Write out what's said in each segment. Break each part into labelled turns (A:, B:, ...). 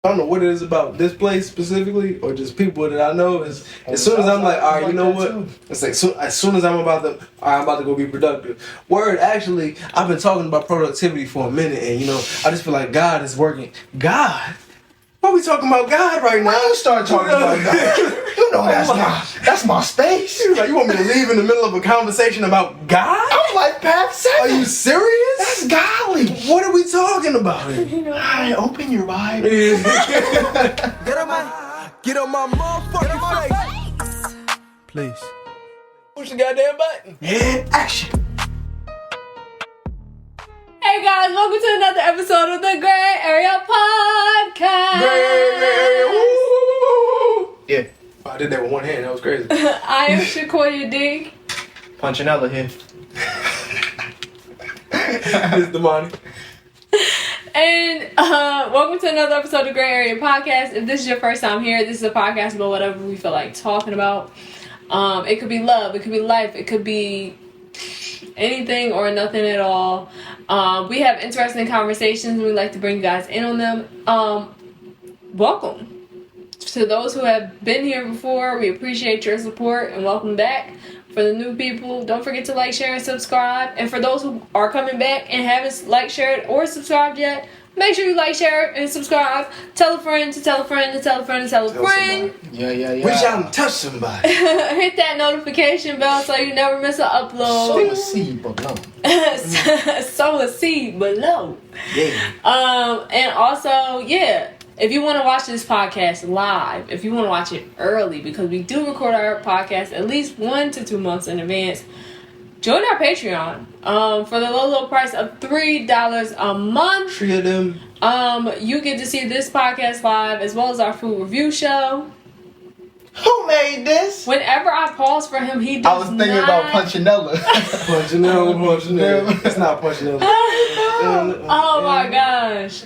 A: I don't know what it is about this place specifically, or just people that I know. Is as soon as I'm like, all right, you know what? It's like as soon as I'm about to, all right, I'm about to go be productive. Word, actually, I've been talking about productivity for a minute, and I just feel like God is working. God. Why are we talking about God right now?
B: Why you start talking about God? You know that's my space.
A: You want me to leave in the middle of a conversation about God?
B: I'm like Pat said.
A: Are you serious?
B: That's godly.
A: What are we talking about?
B: Alright, open your Bible.
C: Get on my motherfucking face. Please.
A: Push the goddamn button.
B: Yeah, action.
D: Hey guys, welcome to another episode of the Grae Area podcast.
B: Yeah.
A: I did that with one hand. That was crazy.
D: I am ShakoyahD.
B: Punchinella here.
A: This is Daman.
D: And welcome to another episode of Grae Area podcast. If this is your first time here, this is a podcast about whatever we feel like talking about. It could be love, it could be life, it could be anything or nothing at all. We have interesting conversations and we like to bring you guys in on them. Welcome. To those who have been here before, we appreciate your support and welcome back. For the new people, don't forget to like, share, and subscribe. And for those who are coming back and haven't liked, shared, or subscribed yet, make sure you like, share, and subscribe. Tell a friend to tell a friend to tell a friend to tell a friend.
B: Yeah.
A: Reach out and touch somebody.
D: Hit that notification bell so you never miss an upload.
B: Sow a seed below.
D: Sow a seed below.
A: Yeah.
D: And also, if you want to watch this podcast live, if you want to watch it early, because we do record our podcast at least 1 to 2 months in advance, join our Patreon. For the low price of $3 a month.
A: 3 of them.
D: You get to see this podcast live as well as our food review show.
B: Who made this?
D: Whenever I pause for him, he does
B: I was thinking about Punchinella.
A: Punchinella. It's not Punchinella.
D: Oh my gosh.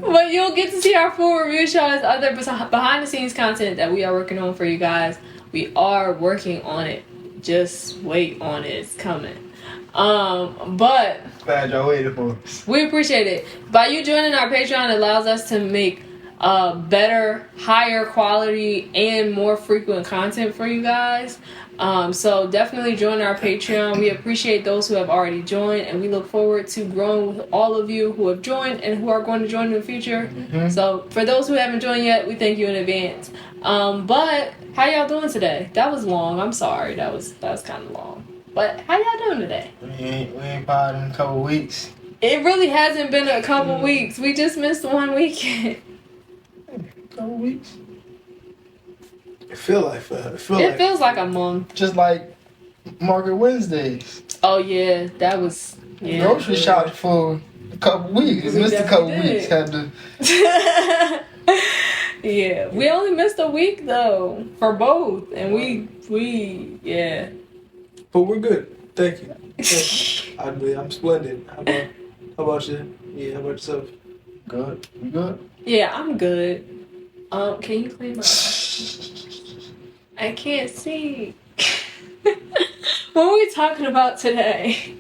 D: But you'll get to see our full review show as other behind the scenes content that we are working on for you guys. We are working on it. Just wait on it. It's coming. But
B: Glad y'all waited for us.
D: we appreciate it. By you joining our Patreon, it allows us to make better, higher quality, and more frequent content for you guys. So definitely join our Patreon. We appreciate those who have already joined, and we look forward to growing with all of you who have joined and who are going to join in the future.
B: Mm-hmm.
D: So for those who haven't joined yet, we thank you in advance. But how y'all doing today? That was long. I'm sorry. That was kind of long. But how y'all doing today?
B: We ain't pod in a couple weeks.
D: It really hasn't been a couple weeks. We just missed 1 weekend.
B: Couple weeks.
A: It feels like
D: a month.
B: Just like Market Wednesdays.
D: Oh yeah, that was
B: Grocery shop for a couple weeks.
D: We
B: Missed a couple
D: definitely
B: weeks.
D: did.
B: Had to.
D: Yeah, we only missed a week though for both, and we
A: But we're good. Thank you. I'm splendid. How about you? Yeah, how about yourself?
B: Good. You good?
D: Yeah, I'm good. Can you clean my? I can't see. What are we talking about today?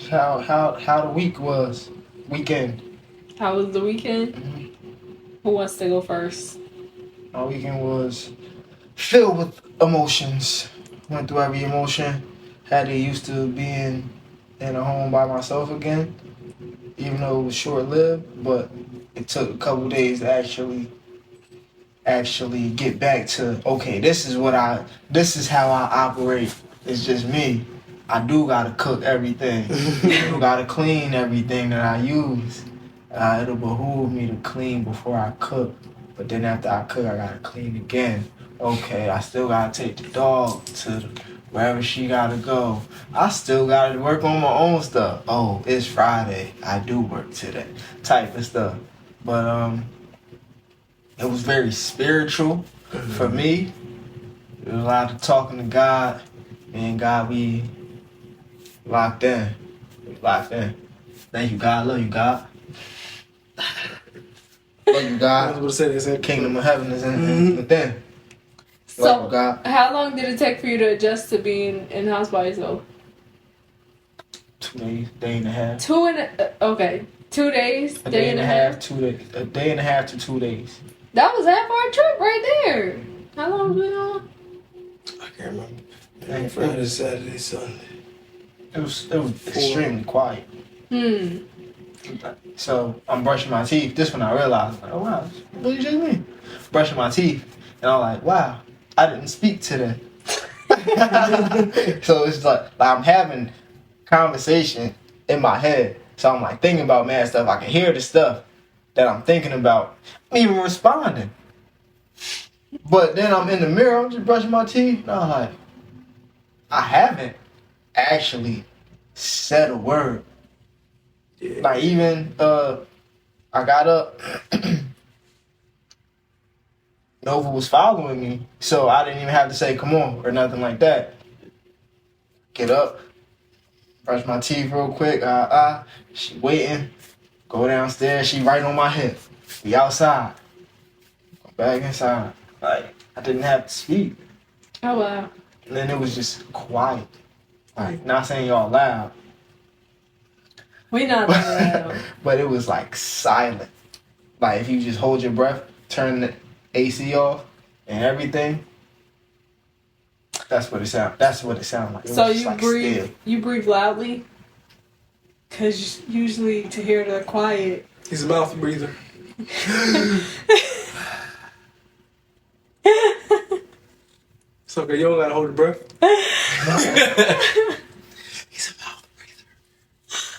B: How the week was. Weekend.
D: How was the weekend?
B: Mm-hmm.
D: Who wants to go first?
B: My weekend was filled with emotions. Went through every emotion. Had to get used to being in a home by myself again. Even though it was short-lived, but it took a couple days to actually get back to, okay, this is how I operate. It's just me. I do gotta cook everything. I do gotta clean everything that I use. It'll behoove me to clean before I cook. But then after I cook, I gotta clean again. Okay, I still gotta take the dog to wherever she gotta go. I still gotta work on my own stuff. Oh, it's Friday. I do work today. Type of stuff. But it was very spiritual for me. There was a lot of talking to God. And God, we locked in. Thank you, God. Love you, God. Love you, God.
A: I was going to say this.
B: Kingdom of heaven is within.
D: So,
B: you, God.
D: How long did it take for you to adjust to being in the house by yourself?
B: 2 days, day and a half.
D: 2 2 days,
B: A
D: day and a half.
B: 2 days. A day and a half to 2 days.
D: That was half our trip right there. How long was we on?
A: I can't remember. Friday, Saturday, Sunday.
B: It was extremely quiet. So I'm brushing my teeth. This when I realized, like, oh wow, what you just mean? Brushing my teeth, and I'm like, wow, I didn't speak today. So it's like I'm having conversation in my head. So I'm like thinking about mad stuff. I can hear the stuff that I'm thinking about. I'm even responding. But then I'm in the mirror, I'm just brushing my teeth, and I'm like, I haven't actually said a word.
A: Yeah.
B: Like even I got up, Nova was following me, so I didn't even have to say come on or nothing like that. Get up, brush my teeth real quick, she waiting, go downstairs, she right on my hip. We outside. Go back inside. Like I didn't have to speak.
D: Oh wow.
B: And then it was just quiet. Like not saying y'all loud.
D: We not that loud.
B: But it was like silent. Like if you just hold your breath, turn the AC off and everything. That's what it sounded like. It
D: So
B: was just,
D: you
B: like,
D: breathe.
B: still.
D: You breathe loudly. Cause usually to hear the quiet.
A: He's a mouth breather. It's okay, you don't gotta hold your breath. He's a mouth breather.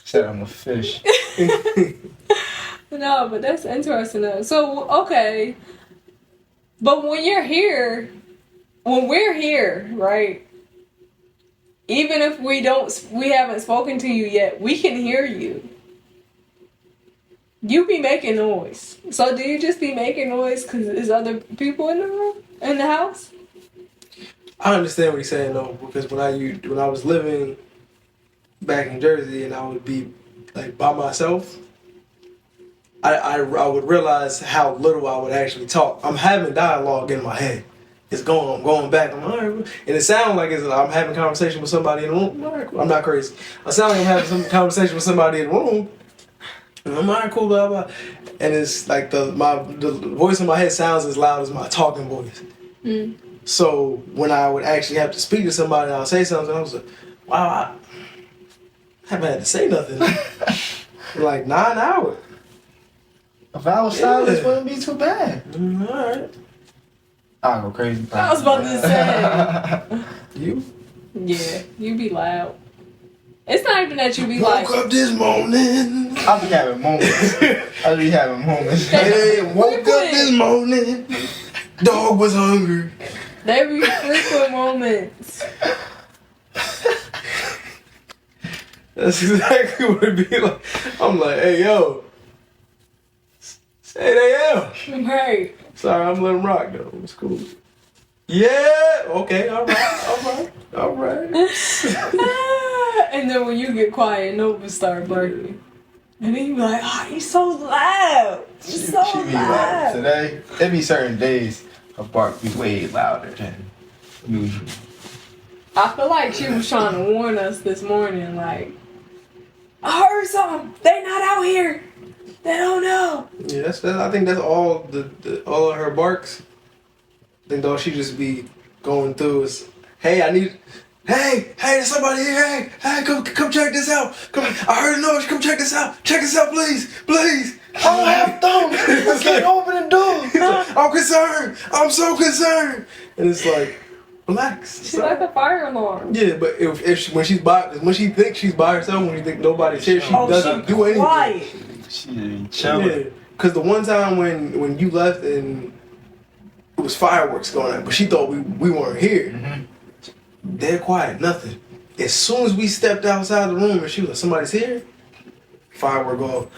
B: Said I'm a fish.
D: No, but that's interesting though. So okay, but when we're here, right? Even if we haven't spoken to you yet, we can hear you. You be making noise. So do you just be making noise because there's other people in the room, in the house?
A: I understand what he's saying though, because when I was living back in Jersey and I would be like by myself, I would realize how little I would actually talk. I'm having dialogue in my head. It's I'm going back. I'm like, and it sounds like I'm having conversation with somebody in the room. All right, cool. I'm not crazy. I sound like I'm having some conversation with somebody in the room. And I'm all right, cool, blah blah. And it's like the voice in my head sounds as loud as my talking voice.
D: Mm.
A: So when I would actually have to speak to somebody and I'll say something, I was like, wow, I haven't had to say nothing in like 9 hours.
B: If I was silent, wouldn't be too bad.
A: Alright.
B: I'll go crazy.
D: I was about to say.
A: You?
D: Yeah, you be loud. It's not even that you be
A: Woke
D: like.
A: up this morning.
B: I'll be having moments.
A: Hey, woke up this morning. Dog was hungry.
D: They be frequent moments.
A: That's exactly what it be like. I'm like, hey, yo. Say they am.
D: Right.
A: Sorry, I'm letting rock, though. It's cool. Yeah. Okay, all right.
D: And then when you get quiet, Nova start barking. And then you be like, oh, you so loud. You so
B: She be
D: loud.
B: like, today, there be certain days her bark be way louder than usual.
D: I feel like she was trying to warn us this morning, like, I heard something. They not out here. They don't know.
A: Yeah, I think that's all all of her barks. I think all she just be going through is, hey, there's somebody here. Hey, come check this out. Come, I heard a noise. Come check this out. Check this out, please.
B: I don't have thumbs. I can't open the door.
A: Like, I'm concerned. I'm so concerned. And it's like, relax.
D: She's like a fire alarm.
A: Yeah, but when she thinks she's by herself, when she thinks nobody's here, she doesn't do anything.
D: Quiet.
B: She chilling.
A: Yeah, because the one time when you left and it was fireworks going on, but she thought we weren't here.
B: Mm-hmm.
A: Dead quiet, nothing. As soon as we stepped outside the room and she was like, somebody's here, firework off.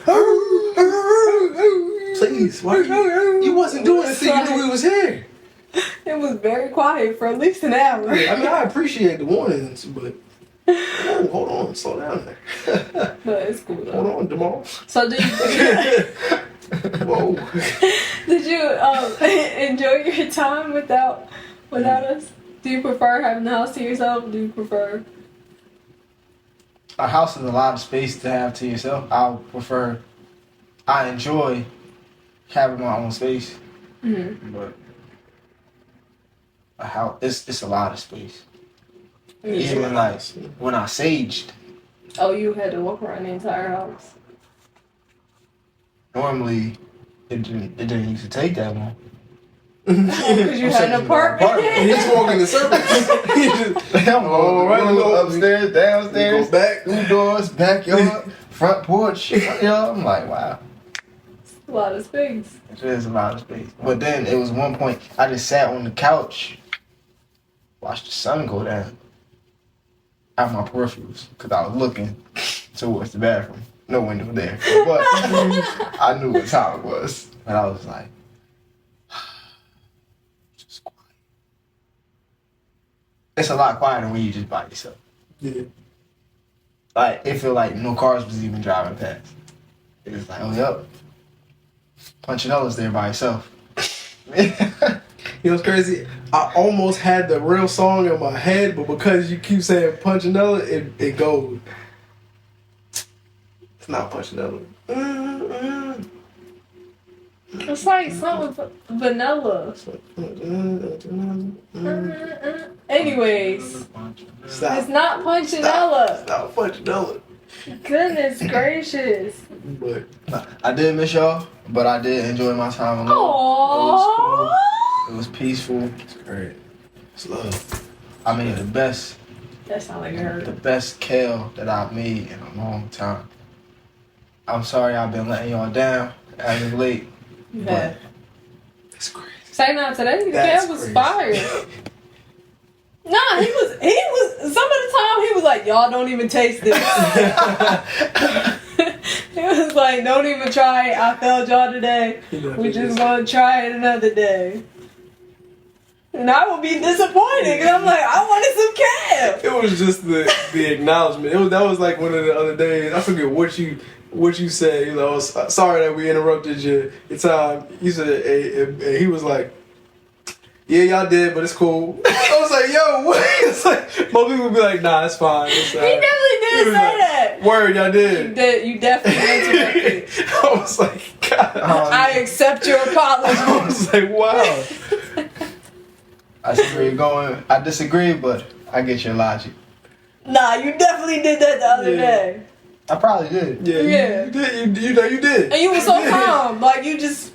A: Please, why you wasn't doing it till you knew we was here.
D: It was very quiet for at least an hour.
A: Yeah, I mean, I appreciate the warnings, but hold on, slow down there.
D: But it's cool though.
A: Hold on, Daman.
D: So did you
A: Whoa.
D: did you enjoy your time without us? Do you prefer having the house to yourself? Do you prefer?
B: A house is a lot of space to have to yourself. I would prefer I enjoy having my own space,
D: Mm-hmm.
B: but a house, it's a lot of space.
D: Yeah.
B: Even like when I saged,
D: Oh, you had to walk around the entire house.
B: normally it didn't used to take that long.
D: Because you had an apartment.
A: He just walking in circles. He just,
B: I'm
A: all right,
B: going
A: go
B: upstairs, downstairs,
A: go back.
B: two doors, backyard, front porch. Yeah, I'm like, wow,
D: A lot of space.
B: it is a lot of space. But then it was one point I just sat on the couch, watched the sun go down. Out my peripherals because I was looking towards the bathroom. No window there, but I knew what time it was, and I was like, just quiet. It's a lot quieter when you just by yourself.
A: Yeah.
B: Like it feel like no cars was even driving past. It was like, oh yep, Punchanella's there by himself.
A: You know what's crazy? I almost had the real song in my head, but because you keep saying Punchinella, it goes. It's not Punchinella.
D: It's like something vanilla. Anyways,
A: Stop.
D: it's not Punchinella.
A: Stop Punchinella.
D: Goodness gracious.
A: But
B: I did miss y'all, but I did enjoy my time alone.
D: Aww.
B: It was peaceful.
A: it's great. It's love.
B: I made the best
D: That sounds like it hurt.
B: the best kale that I've made in a long time. I'm sorry I've been letting y'all down as of late.
D: Yeah.
A: It's crazy.
D: Say not today. The
A: That's
D: cat was
A: crazy.
D: fire. Nah, he was some of the time he was like, y'all don't even taste this. He was like, don't even try it. I failed y'all today. We just gonna try it another day. And I will be disappointed because I'm like, I wanted some cat.
A: It was just the acknowledgement. That was like one of the other days. I forget what you said. You know, sorry that we interrupted your time. You said, and he was like, yeah, y'all did, but it's cool. I was like, yo, what? It's like, most people would be like, nah, it's fine. It's
D: He definitely did say that.
A: Word, y'all did.
D: You definitely interrupted.
A: I was like, God.
D: I accept your apology.
A: I was like, wow.
B: I see where you're going. I disagree, but I get your logic.
D: Nah, you definitely did that the other
A: Yeah.
D: day.
B: I probably did.
A: Yeah,
D: Yeah.
A: You did. You know you did.
D: And you were so calm. Like, you just...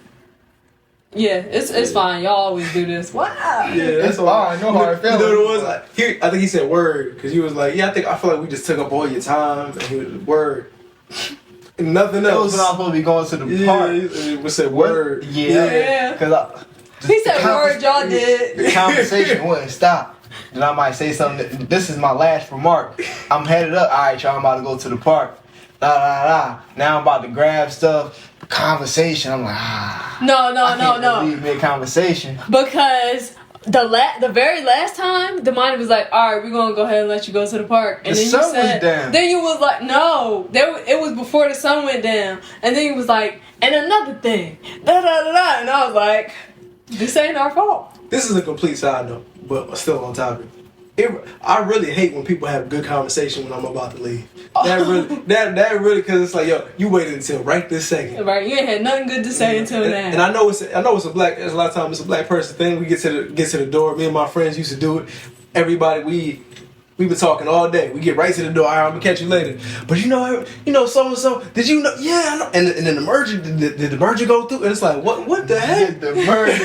D: Yeah, it's fine. Y'all always do this. Wow.
A: Yeah, that's
B: It's fine. No hard
A: You know
B: feelings.
A: what it was? I think he said word because he was like, yeah, I feel like we just took up all your time. And he was word. And nothing
B: That
A: else.
B: was when I was supposed to be going to the
A: Yeah,
B: park.
A: we said word.
D: Yeah.
B: Because
D: He said word, y'all did.
B: the conversation wouldn't stop. Then I might say something. This is my last remark. I'm headed up. All right, y'all. I'm about to go to the park. La la la. Now I'm about to grab stuff. Conversation. I'm like,
D: No.
B: Leave mid conversation.
D: Because the very last time, Daman was like, all right, we're going to go ahead and let you go to the park. And
B: The
D: then
B: sun
D: you
B: was
D: said,
B: down.
D: then you was like, no, it was before the sun went down. And then you was like, and another thing, da-da-da-da. And I was like, this ain't our fault.
A: This is a complete side note, but still on topic. I really hate when people have good conversation when I'm about to leave. That really, because it's like, yo, you waited until right this second.
D: Right, you ain't had nothing good to say until now.
A: And I know it's a lot of times it's a black person thing. We get to the door. Me and my friends used to do it. Everybody, we been talking all day. We get right to the door. All right, I'm gonna catch you later. But you know, so and so. Did you know? Yeah, I know. And then the merger, did the merger go through? And it's like, what the heck?
B: The merger.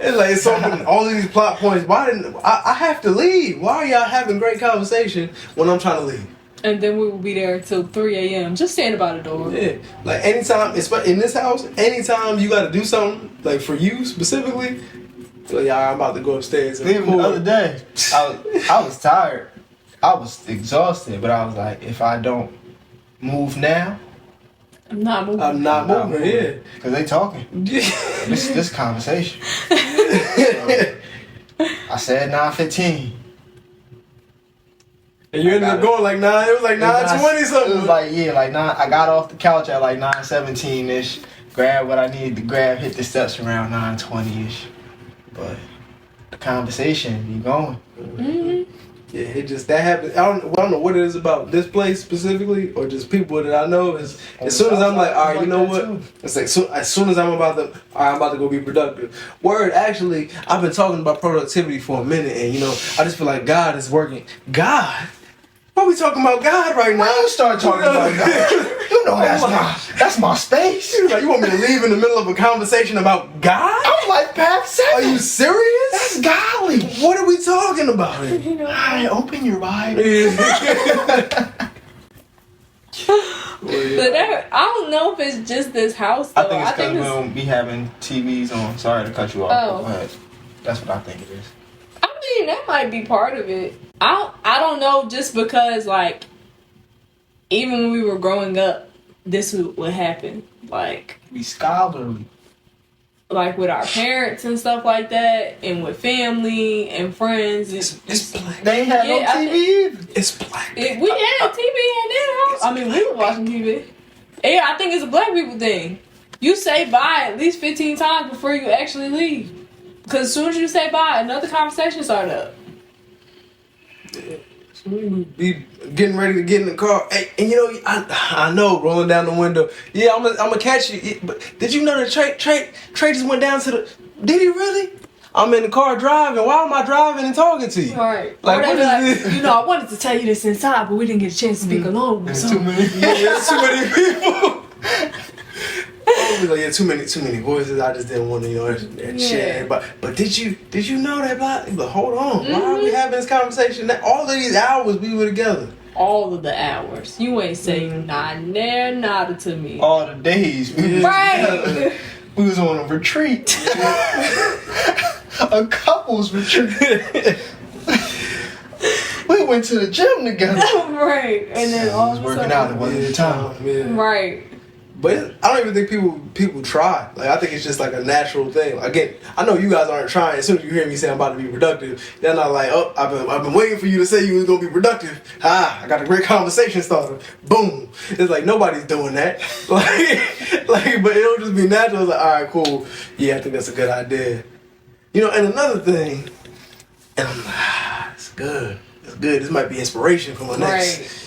A: It's like it's so all of these plot points. Why didn't I have to leave? Why are y'all having great conversation when I'm trying to leave?
D: And then we will be there till 3 a.m. Just standing by the door.
A: Yeah, like anytime, in this house, anytime you got to do something, like for you specifically, so yeah, I'm about to go upstairs. And
B: Even the other day, I was tired. I was exhausted, but I was like, if I don't move now,
D: I'm not moving.
A: I'm not moving. Yeah,
B: because they talking. This conversation. So, I said 9:15.
A: and you ended up going like 9. It was like 9:20 something.
B: It was like like 9. I got off the couch at like 9:17 ish. Grabbed what I needed to grab. Hit the steps around 9:20 ish. But the conversation be going.
D: Mm-hmm.
A: Yeah, it just that happened. I don't know what it is about this place specifically, or just people that I know. Is as soon as I'm like, all right, you know what? It's like as soon as I'm about to, all right, I'm about to go be productive. Word, actually, I've been talking about productivity for a minute, and you know, I just feel like God is working. God. Why are we talking about God right now?
B: Why you start talking about God? You know that's my space.
A: You like, you want me to leave in the middle of a conversation about God?
B: I'm like Pat 7.
A: Are you serious?
B: That's godly.
A: What are we talking about?
B: Alright, open your Bible.
D: But I don't know if it's just this house though.
B: I think it's because we don't be having TVs on. Sorry to cut you off, but that's what I think it is.
D: I mean, that might be part of it. I don't know, just because like even when we were growing up, this would happen. Like
B: Be scholarly.
D: Like with our parents and stuff like that, and with family and friends.
A: It's black.
B: They ain't had no TV either.
A: It's black.
D: We had a TV in their house. I mean, we were watching TV. Yeah, I think it's a black people thing. You say bye at least 15 times before you actually leave. Because as soon as you say bye, another conversation started up.
A: So we be getting ready to get in the car. Hey, and you know, I know, rolling down the window. Yeah, I'm gonna catch you. Yeah, but did you know that Trey just went down to the? Did he really? I'm in the car driving. Why am I driving and talking to you?
D: Right.
A: Like, what is this?
D: You know, I wanted to tell you this inside, but we didn't get a chance to speak alone.
B: There's
D: So.
B: too many.
A: Yeah, there's too many people. I was like, yeah, too many voices. I just didn't want to, you know, and shit. But did you know that? But hold on, why are we having this conversation? All of these hours we were together.
D: All of the hours. You ain't saying nada to me.
B: All the days.
D: Right.
B: We was on a retreat. A couples retreat. We went to the gym together.
D: Right. And then all
B: was
D: of a
B: working
D: sudden,
B: out. It wasn't the time.
A: Yeah.
D: Right.
A: But I don't even think people try. Like, I think it's just like a natural thing. Again, I know you guys aren't trying. As soon as you hear me say I'm about to be productive, they're not like, oh, I've been waiting for you to say you was gonna be productive. I got a great conversation starter. Boom. It's like nobody's doing that. Like, but it'll just be natural. It's like, all right, cool. Yeah, I think that's a good idea. You know, and another thing, and I'm like, it's good. It's good. This might be inspiration for my next.
D: Right.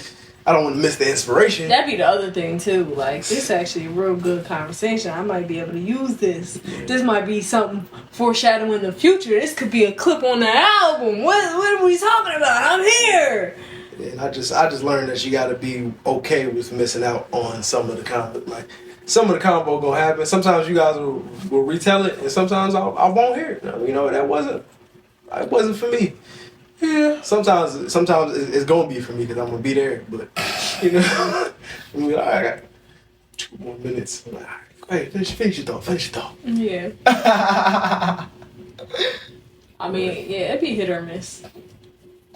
A: I don't want to miss the inspiration.
D: That'd be the other thing too. Like, this is actually a real good conversation. I might be able to use this.
A: Yeah.
D: This might be something foreshadowing the future. This could be a clip on the album. What are we talking about? I'm here.
A: And I just learned that you got to be okay with missing out on some of the convo. Like, some of the convo gonna happen. Sometimes you guys will retell it, and sometimes I won't hear it. You know, it wasn't for me. Yeah. Sometimes it's gonna be for me because I'm gonna be there. But you know, I'm like, I got 2 more minutes. I'm like, all right, go ahead, finish your thought.
D: Yeah. I mean, yeah, it'd be hit or miss.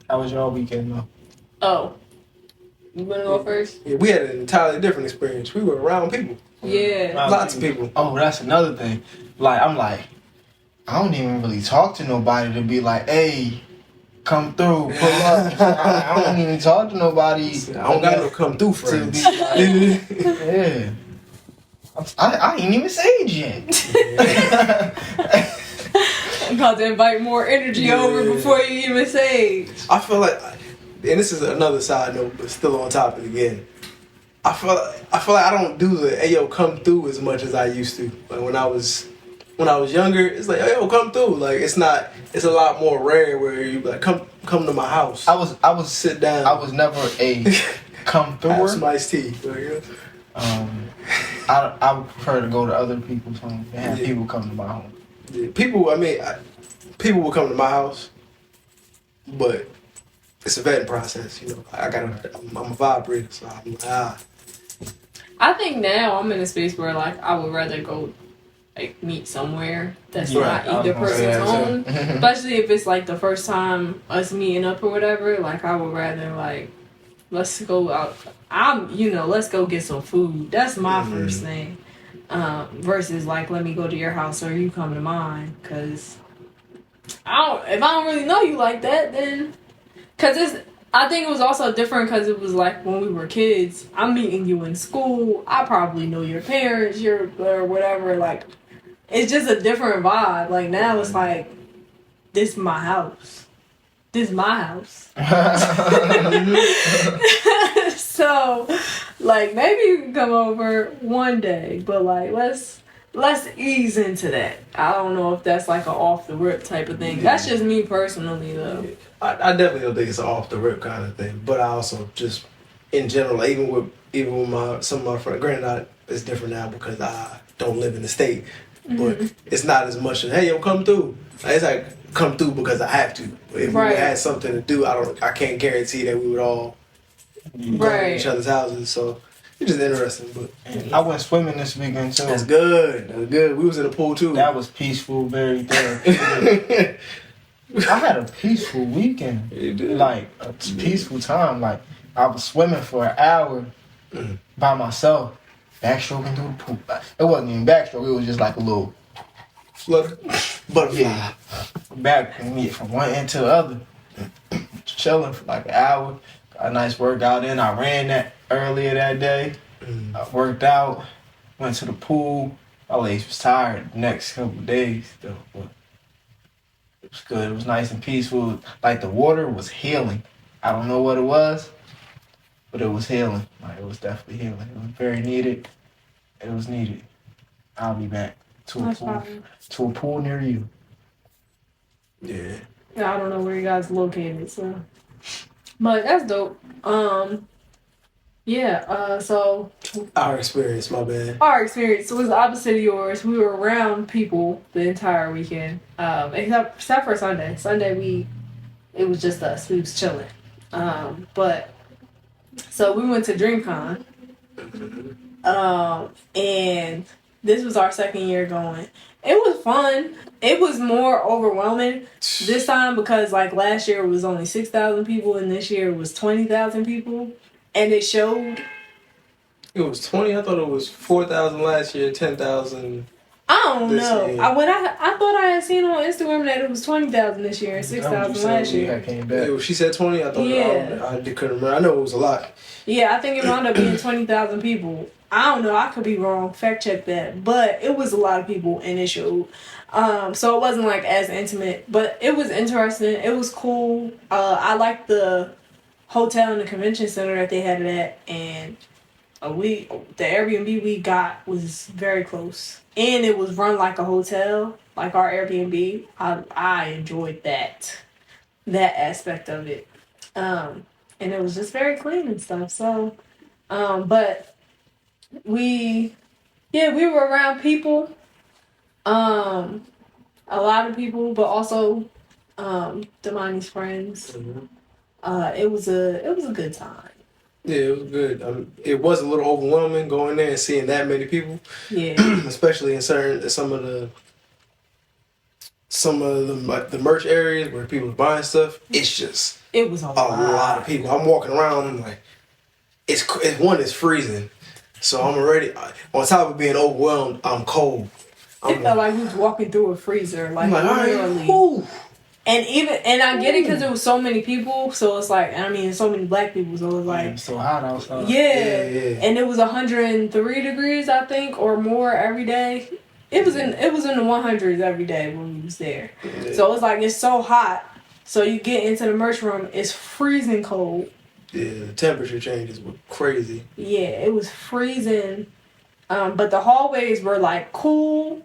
B: How was your weekend though?
D: Oh, you wanna go first?
A: Yeah, we had an entirely different experience. We were around people,
D: Yeah.
A: lots of people.
B: Oh, that's another thing. Like, I'm like, I don't even really talk to nobody to be like, hey, come through, pull up. I don't even talk to nobody.
A: I don't got no come through friends.
B: Yeah. I ain't even saved yet.
D: I'm about to invite more energy over before you even say.
A: I feel like, and this is another side note, but still on topic again. I feel like I don't do the "Ayo, come through" as much as I used to. Like when I was younger, it's like "Ayo, come through." Like it's not. It's a lot more rare where you like come to my house.
B: I was
A: sit down.
B: I was never a come through.
A: Have some iced tea.
B: I would prefer to go to other people's homes and have people come to my home.
A: Yeah, people will come to my house, but it's a vetting process. You know, I'm a vibrator, so I'm like,
D: I think now I'm in a space where like I would rather go like meet somewhere that's not either person's home, especially if it's like the first time us meeting up or whatever. Like I would rather like let's go out. Let's go get some food. That's my first thing. Versus like let me go to your house or you come to mine, because if I don't really know you like that, then I think it was also different because it was like when we were kids, I'm meeting you in school, I probably know your parents, or whatever. Like it's just a different vibe. Like now it's like this is my house. this is my house. So, like, maybe you can come over one day, but like, let's ease into that. I don't know if that's like an off the rip type of thing. That's just me personally, though.
A: I definitely don't think it's an off the rip kind of thing, but I also just in general, even with some of my friends, granted, it's different now because I don't live in the state, but it's not as much as hey yo come through. It's like come through because I have to. If we had something to do, I can't guarantee that we would all go to each other's houses. So it's just interesting. But
B: I went swimming this weekend too.
A: That's good. We was in the pool too.
B: That was peaceful, very therapeutic. I had a peaceful weekend.
A: You did.
B: Like a peaceful time. Like I was swimming for an hour by myself, backstroking through the pool. It wasn't even backstroke. It was just like a little
A: flutter, butterfly.
B: Yeah, back from one end to the other, chilling for like an hour. Got a nice workout in. I ran that earlier that day. I worked out, went to the pool. My legs was tired the next couple of days though, but it was good. It was nice and peaceful. Like the water was healing. I don't know what it was, but it was healing. Like it was definitely healing. It was very needed. It was needed. I'll be back to a pool near you.
A: Yeah.
D: I don't know where you guys located, so. But that's dope. So
A: Our experience, my bad.
D: our experience was the opposite of yours. We were around people the entire weekend, except for Sunday. Sunday it was just us. We was chilling. But so we went to DreamCon, and this was our second year going. It was fun. It was more overwhelming this time because like last year it was only 6,000 people and this year it was 20,000 people, and it showed.
A: It was 20. I thought it was 4,000 last year, 10,000.
D: I don't know.
A: Year.
D: I thought I had seen on Instagram that it was 20,000 this year and 6,000 last year.
B: I came back.
A: She said 20. I thought I couldn't remember. I know it was a lot.
D: Yeah, I think it wound up being 20,000 people. I don't know. I could be wrong. Fact check that. But it was a lot of people and it showed. So it wasn't like as intimate, but it was interesting. It was cool. I liked the hotel and the convention center that they had it at, and the Airbnb we got was very close, and it was run like a hotel, like our Airbnb. I enjoyed that aspect of it, and it was just very clean and stuff. So, but we were around people. A lot of people, but also Daman's friends. Mm-hmm. It was a good time.
A: Yeah, it was good. It was a little overwhelming going there and seeing that many people.
D: Yeah,
A: especially in some of the like the merch areas where people are buying stuff. It was a lot of people. I'm walking around. I'm like, it's freezing, so I'm already on top of being overwhelmed. I'm cold.
D: It felt like we was walking through a freezer, like literally.
A: Right.
D: And I get it because there was so many people, so it's like, I mean, so many black people, so it's like
B: so hot outside.
D: Yeah, and it was 103 degrees, I think, or more every day. It was in the 100s every day when we was there. Yeah. So it's like it's so hot. So you get into the merch room, it's freezing cold.
A: Yeah, the temperature changes were crazy.
D: Yeah, it was freezing. But the hallways were like cool.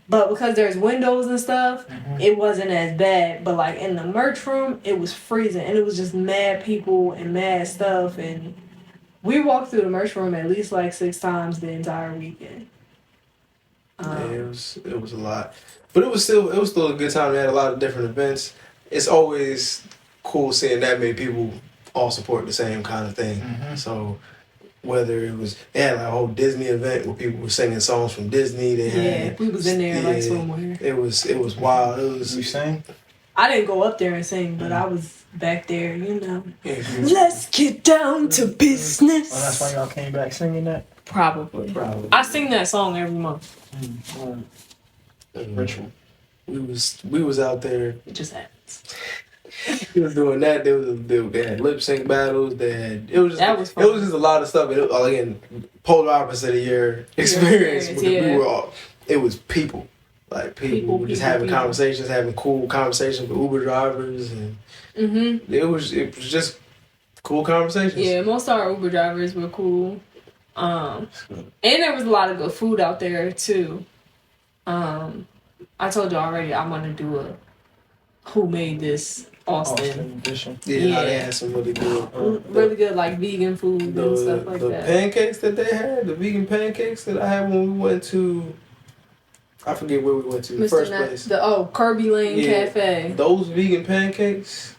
D: But because there's windows and stuff, it wasn't as bad. But like in the merch room, it was freezing. And it was just mad people and mad stuff. And we walked through the merch room at least like 6 times the entire weekend.
A: It was a lot. But it was still a good time. They had a lot of different events. It's always cool seeing that many people all support the same kind of thing. Mm-hmm. So whether it was, they had like a whole Disney event where people were singing songs from Disney.
D: We was in there like somewhere.
A: It was wild.
B: You sang?
D: I didn't go up there and sing, but I was back there, Let's get down to business.
B: Oh, that's why y'all came back singing that?
D: Probably. I sing that song every month.
B: Ritual.
A: We was out there.
D: It just happens.
A: He was doing that. They had lip sync battles. It was just a lot of stuff. And again, polar opposite of your experience.
D: Yeah.
A: It was people. like people just having conversations, having cool conversations with Uber drivers, and it was just cool conversations.
D: Yeah, most of our Uber drivers were cool. And there was a lot of good food out there too. I told you already I want to do a Who Made This Austin
B: edition.
A: Yeah, they had some really good,
D: really good like vegan food and stuff like
A: the
D: that.
A: pancakes that they had, the vegan pancakes that I had when we went to, I forget where we went to, the first place.
D: Kirby Lane Cafe.
A: Those vegan pancakes.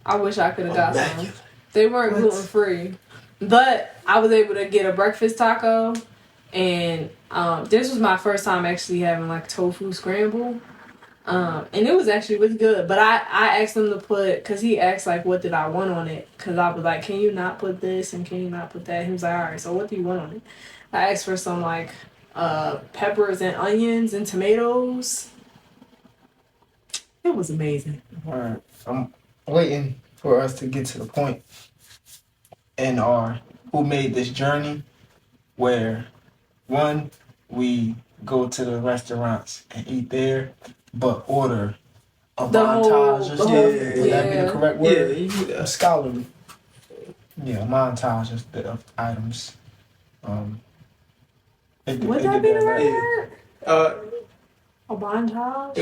D: I wish I could have got some. They weren't gluten free, but I was able to get a breakfast taco, and this was my first time actually having like tofu scramble. And it was actually really good, but I asked him to put, because he asked like what did I want on it, because I was like, can you not put this and can you not put that? He was like, alright, so what do you want on it? I asked for some like peppers and onions and tomatoes. It was amazing.
B: Alright, I'm waiting for us to get to the point in our Who Made This journey where one, we go to the restaurants and eat there, but order a montage of stuff. Would that be the correct word?
A: Yeah,
B: scholarly. Yeah, montage of items.
D: Would that be the right word? A montage?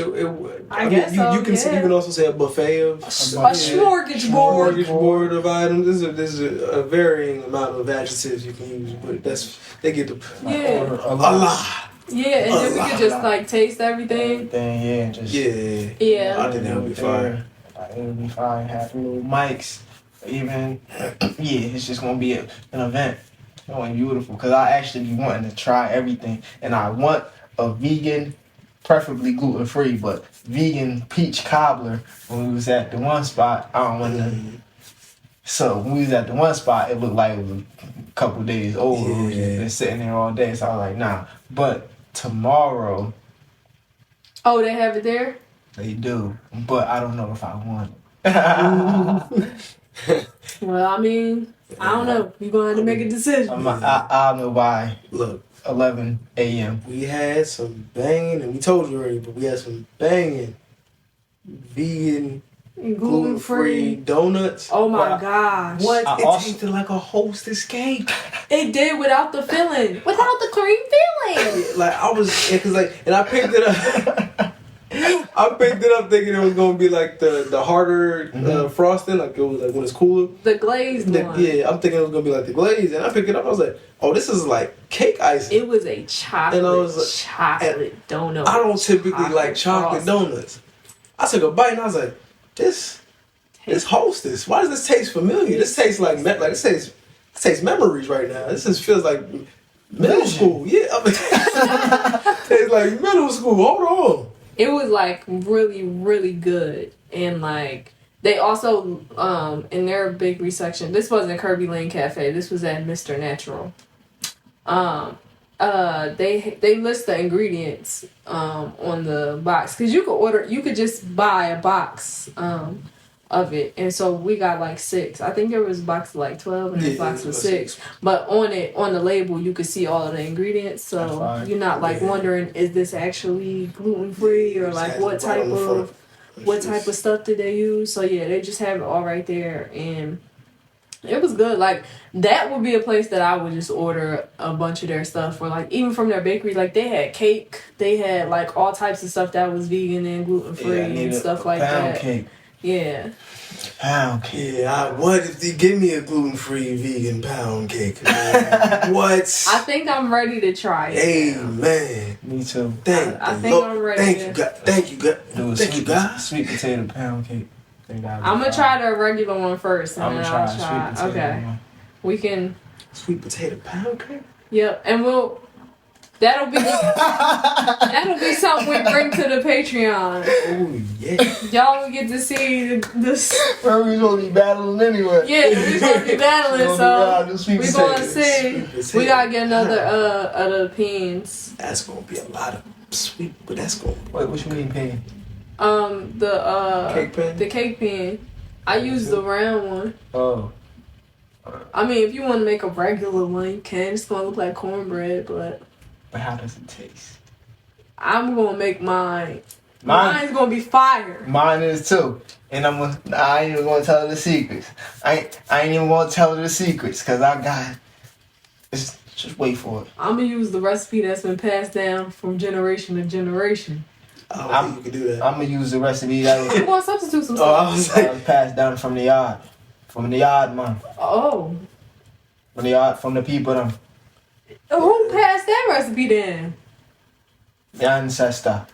A: I guess you can also say a buffet of
D: a smorgasbord
A: of items. There's a varying amount of adjectives you can use, but they get the a lot.
D: Yeah, and then we could just like taste everything.
B: Yeah, just
D: yeah.
A: I think that would be fire.
B: It would be fire. Have little mics, even. It's just gonna be an event. It's gonna be beautiful because I actually be wanting to try everything, and I want a vegan, preferably gluten free, but vegan peach cobbler. When we was at the one spot, I don't want to. So when we was at the one spot, it looked like it was a couple days old. It was just been sitting there all day, so I was like, nah. But tomorrow.
D: Oh, they have it there?
B: They do, but I don't know if I want it.
D: Well, I mean, I don't know. You're going to have to make a decision.
B: I'll know by
A: Look,
B: 11 a.m.
A: We had some banging, and we told you already, but we had some banging vegan gluten-free donuts.
D: Oh my gosh.
A: What? It tasted like a Hostess cake.
D: It did without the filling. Without the cream filling.
A: Like I was, and I picked it up. I picked it up thinking it was gonna be like the harder frosting, like it was like when it's cooler.
D: The glazed one.
A: Yeah, I'm thinking it was gonna be like the glaze, and I picked it up. I was like, oh, this is like cake icing.
D: It was a chocolate donut.
A: I don't typically like chocolate donuts. I took a bite and I was like, this Hostess. Why does this taste familiar? This tastes like it tastes memories right now. This just feels like middle school. Yeah, tastes like middle school. Hold on.
D: It was like really, really good, and like they also in their bakery section. This wasn't Kirby Lane Cafe. This was at Mr. Natural. They list the ingredients on the box because you could just buy a box of it, and so we got like 6. I think there was a box of like 12 and a box of 6. But on the label you could see all of the ingredients, so you're not like wondering is this actually gluten free or like what type of stuff did they use. So yeah, they just have it all right there, and it was good. Like that would be a place that I would just order a bunch of their stuff, or like even from their bakery. Like they had cake, they had like all types of stuff that was vegan and gluten free and stuff like that.
B: Cake.
D: Yeah.
B: Pound cake.
A: Yeah, what if they give me a gluten-free vegan pound cake? Man. What?
D: I think I'm ready to try it.
A: Amen.
B: Me too.
D: I think I'm ready.
A: Thank you, God.
B: Sweet potato pound cake.
D: I'm gonna try the regular one first, and then I'll try.
B: Sweet potato one.
D: We can.
A: Sweet potato pound cake.
D: Yep, and that'll be something we bring to the Patreon.
A: Oh yeah.
D: Y'all will get to see this.
B: Well, we gonna be battling anyway.
D: Yeah, we gonna be battling, so we gonna see. We gotta get another other pins.
A: That's gonna be a lot of sweet, but that's gonna.
B: Wait, what you mean pan?
A: The cake pan.
D: The cake pan. I use the round one.
B: Oh.
D: I mean, if you want to make a regular one, you can. It's gonna look like cornbread, but
B: how does it taste?
D: I'm gonna make mine. Mine's gonna be fire.
B: Mine is too. And I ain't even gonna tell her the secrets. I ain't even gonna tell her the secrets because I got. Just wait for it.
D: I'm gonna use the recipe that's been passed down from generation to generation.
A: I don't think you can do that.
B: I'm gonna use the recipe that
D: I'm gonna substitute some
A: Oh, I
D: stuff.
A: was
B: was
A: like,
B: passed down from the yard. From the yard, man.
D: Oh.
B: From the yard, from the people, them.
D: Who passed that recipe then?
B: The ancestor.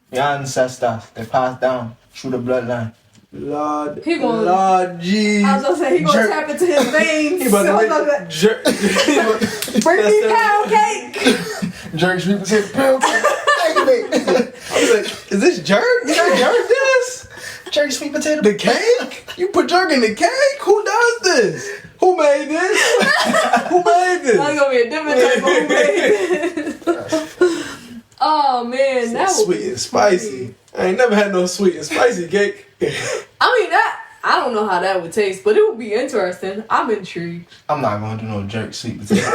B: The ancestors. They passed down through the bloodline.
A: Lord,
D: He gonna-
A: Lord, G.
D: I was gonna say he gonna tap into his veins.
A: He about
D: So I'm
A: to
D: gonna-
A: make jerk.
D: Bring me pound cake.
B: Jerk sweet potato pound cake.
A: I was like, is this jerk? Is that jerk this?
B: Jerk sweet potato.
A: The cake? You put jerk in the cake? Who does this? Who made this? Who made this?
D: That's gonna be a different type of who made it. Oh man, that was
A: sweet and spicy. I ain't never had no sweet and spicy cake.
D: I mean I don't know how that would taste, but it would be interesting. I'm intrigued.
B: I'm not gonna do no jerk sweet potato.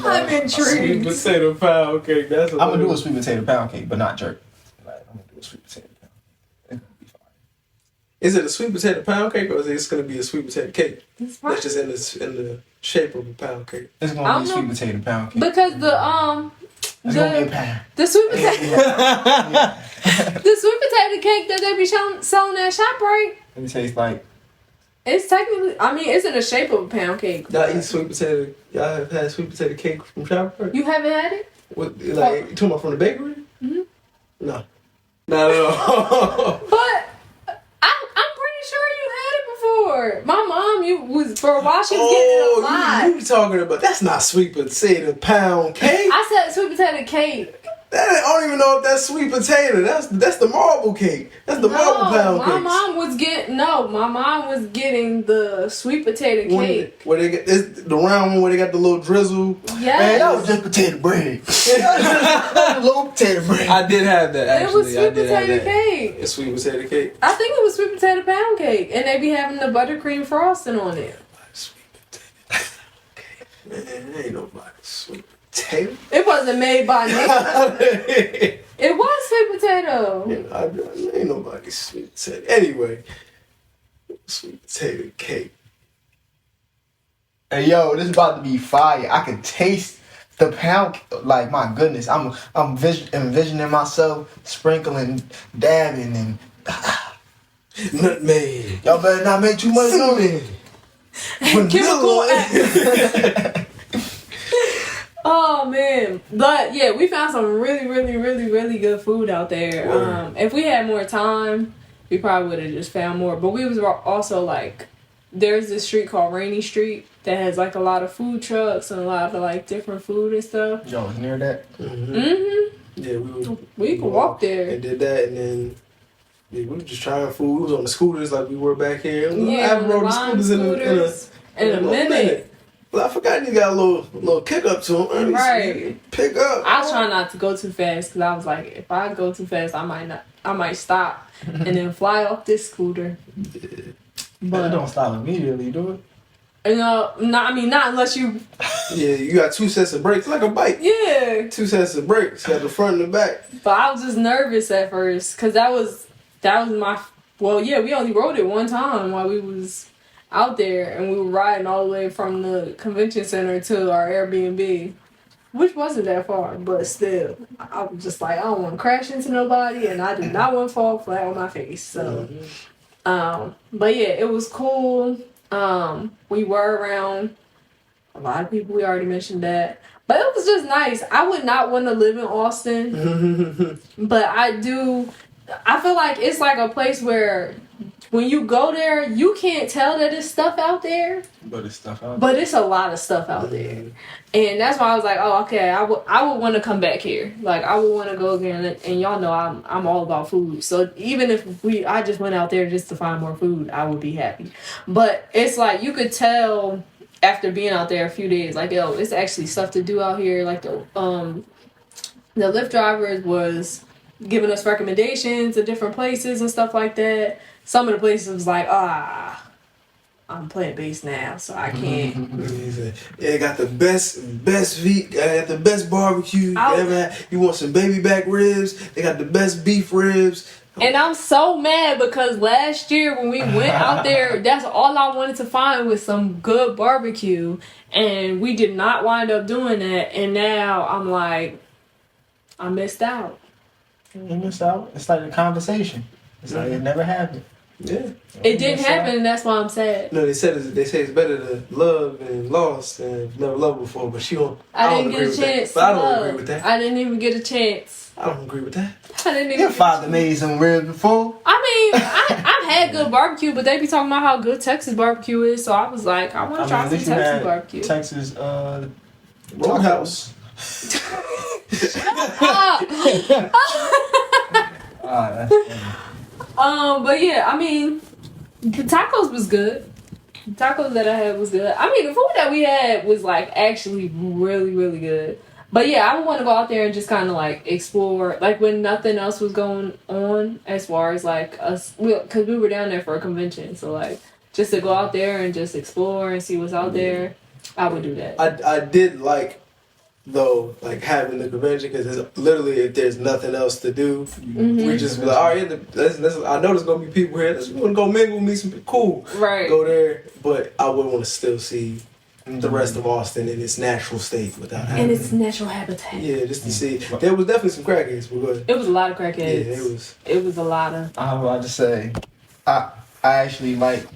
D: I'm
A: Sweet
D: intrigued.
A: potato pound cake. That's
B: I'm gonna do a sweet potato pound cake, but not jerk. Like, I'm gonna do a sweet potato pound. It's gonna be fine.
A: Is it a sweet potato pound cake or is it just gonna be a sweet potato cake?
D: It's
A: That's just in the shape of a pound cake.
B: It's
D: I
B: gonna be
D: don't
B: a sweet
D: know.
B: potato pound cake.
D: Because
B: It's gonna be a pound.
D: the sweet potato the sweet potato cake that they be selling at ShopRite,
B: It tastes like
D: it's technically, I mean, it's in the shape of a pound cake.
A: Y'all eat sweet potato. Y'all have had sweet potato cake from ShopRite?
D: You haven't had it?
A: What, like, you talking about from the bakery?
D: Mhm.
A: No. Not at all.
D: But I'm pretty sure you had it before. My mom, for a while she was getting it a lot.
A: you talking about, that's not sweet potato pound cake.
D: I said sweet potato cake.
A: I don't even know if that's sweet potato. That's the marble cake. That's the marble pound
D: my
A: cake.
D: mom was getting the sweet potato cake.
A: Where they get this, the round one where they got the little drizzle.
D: Yes.
B: man, that was just potato bread. That was low potato bread.
A: I did have that actually.
D: It was
A: I
D: sweet
A: did have
D: potato
A: that.
D: cake.
A: It's sweet potato cake.
D: I think it was sweet potato pound cake, and they be having the buttercream frosting on it.
A: Sweet potato cake. Man, ain't nobody sweet potato.
D: It wasn't made by Nick. It was sweet potato.
A: Ain't nobody sweet potato. Anyway, sweet potato cake.
B: Hey yo, this is about to be fire. I can taste the pound. Like my goodness, I'm envisioning myself sprinkling, dabbing, and
A: Nutmeg.
B: y'all better not make too much noise.
D: Chemical
A: Vanilla.
D: Oh man, but yeah, we found some really good food out there.
A: Word.
D: If we had more time, we probably would have just found more. But we was also like, there's this street called Rainy Street that has like a lot of food trucks and a lot of like different food and stuff.
B: Yo, it's near that.
A: Yeah,
D: We could walk there.
A: and did that, and then we were just trying food. We was on the scooters like we were back here. I
D: Yeah,
A: haven't rode the
D: lime
A: scooters
D: in a
A: little
D: minute.
A: Well, I forgot you got a little kick up to them.
D: Right.
A: Pick up.
D: I try not to go too fast because I was like, if I go too fast, I might stop and then fly off this scooter.
B: But don't stop immediately, do it.
D: Not unless you.
A: Yeah, you got two sets of brakes like a bike.
D: Yeah.
A: Two sets of brakes. You got the front and the back.
D: But I was just nervous at first because that was my. Well, yeah, we only rode it one time while we was out there, and we were riding all the way from the convention center to our Airbnb, which wasn't that far, but still, I was just like, I don't want to crash into nobody, and I did not want to fall flat on my face. So, but yeah, it was cool. We were around a lot of people. We already mentioned that, but it was just nice. I would not want to live in Austin, but I do. I feel like it's like a place where when you go there, you can't tell that there's stuff out there.
B: But it's stuff out.
D: But it's a lot of stuff out there. And that's why I was like, oh, okay, I would want to come back here. Like, I would want to go again. And y'all know I'm all about food. So even if I just went out there just to find more food, I would be happy. But it's like, you could tell after being out there a few days, like, yo, it's actually stuff to do out here. Like, the Lyft drivers was giving us recommendations of different places and stuff like that. Some of the places was like, I'm plant-based now, so I can't.
A: He said, yeah, they got the best got the best barbecue you ever had. You want some baby back ribs? They got the best beef ribs.
D: And I'm so mad because last year when we went out there, that's all I wanted to find was some good barbecue. And we did not wind up doing that. And now I'm like, I missed out.
B: You missed out. It's like a conversation. It's like it never happened.
A: Yeah.
D: It didn't happen, and that's why I'm sad.
A: No, they say it's better to love and lost than never loved before, but she don't.
D: I
A: don't
D: didn't get a
A: agree with
D: chance.
A: that. But I don't agree with that.
D: I didn't even get a chance.
A: I don't agree with that.
D: I didn't even.
B: Your father made some ribs before.
D: I mean, I've had good barbecue, but they be talking about how good Texas barbecue is, so I was like, I want to try
B: at
D: some
B: least you
D: Texas
B: had
D: barbecue.
B: Texas
A: Roadhouse.
B: that's funny.
D: But yeah, I mean, the tacos was good. The tacos that I had was good. I mean, the food that we had was like actually really, really good. But yeah, I would want to go out there and just kind of like explore, like when nothing else was going on as far as like us, because we were down there for a convention. So like just to go out there and just explore and see what's out there, I would do that.
A: I did like, though, like having the convention, because it's literally, if there's nothing else to do, we just be like, all right, I know there's gonna be people here. Let's go mingle, meet some people. Cool,
D: Right.
A: Go there, but I would want to still see the rest of Austin in its natural state without having.
D: And its natural habitat.
A: Yeah, just to see. There was definitely some crackheads, but go ahead.
D: It was a lot of crackheads.
A: Yeah,
D: It was a lot of.
B: I was about to say, I actually like.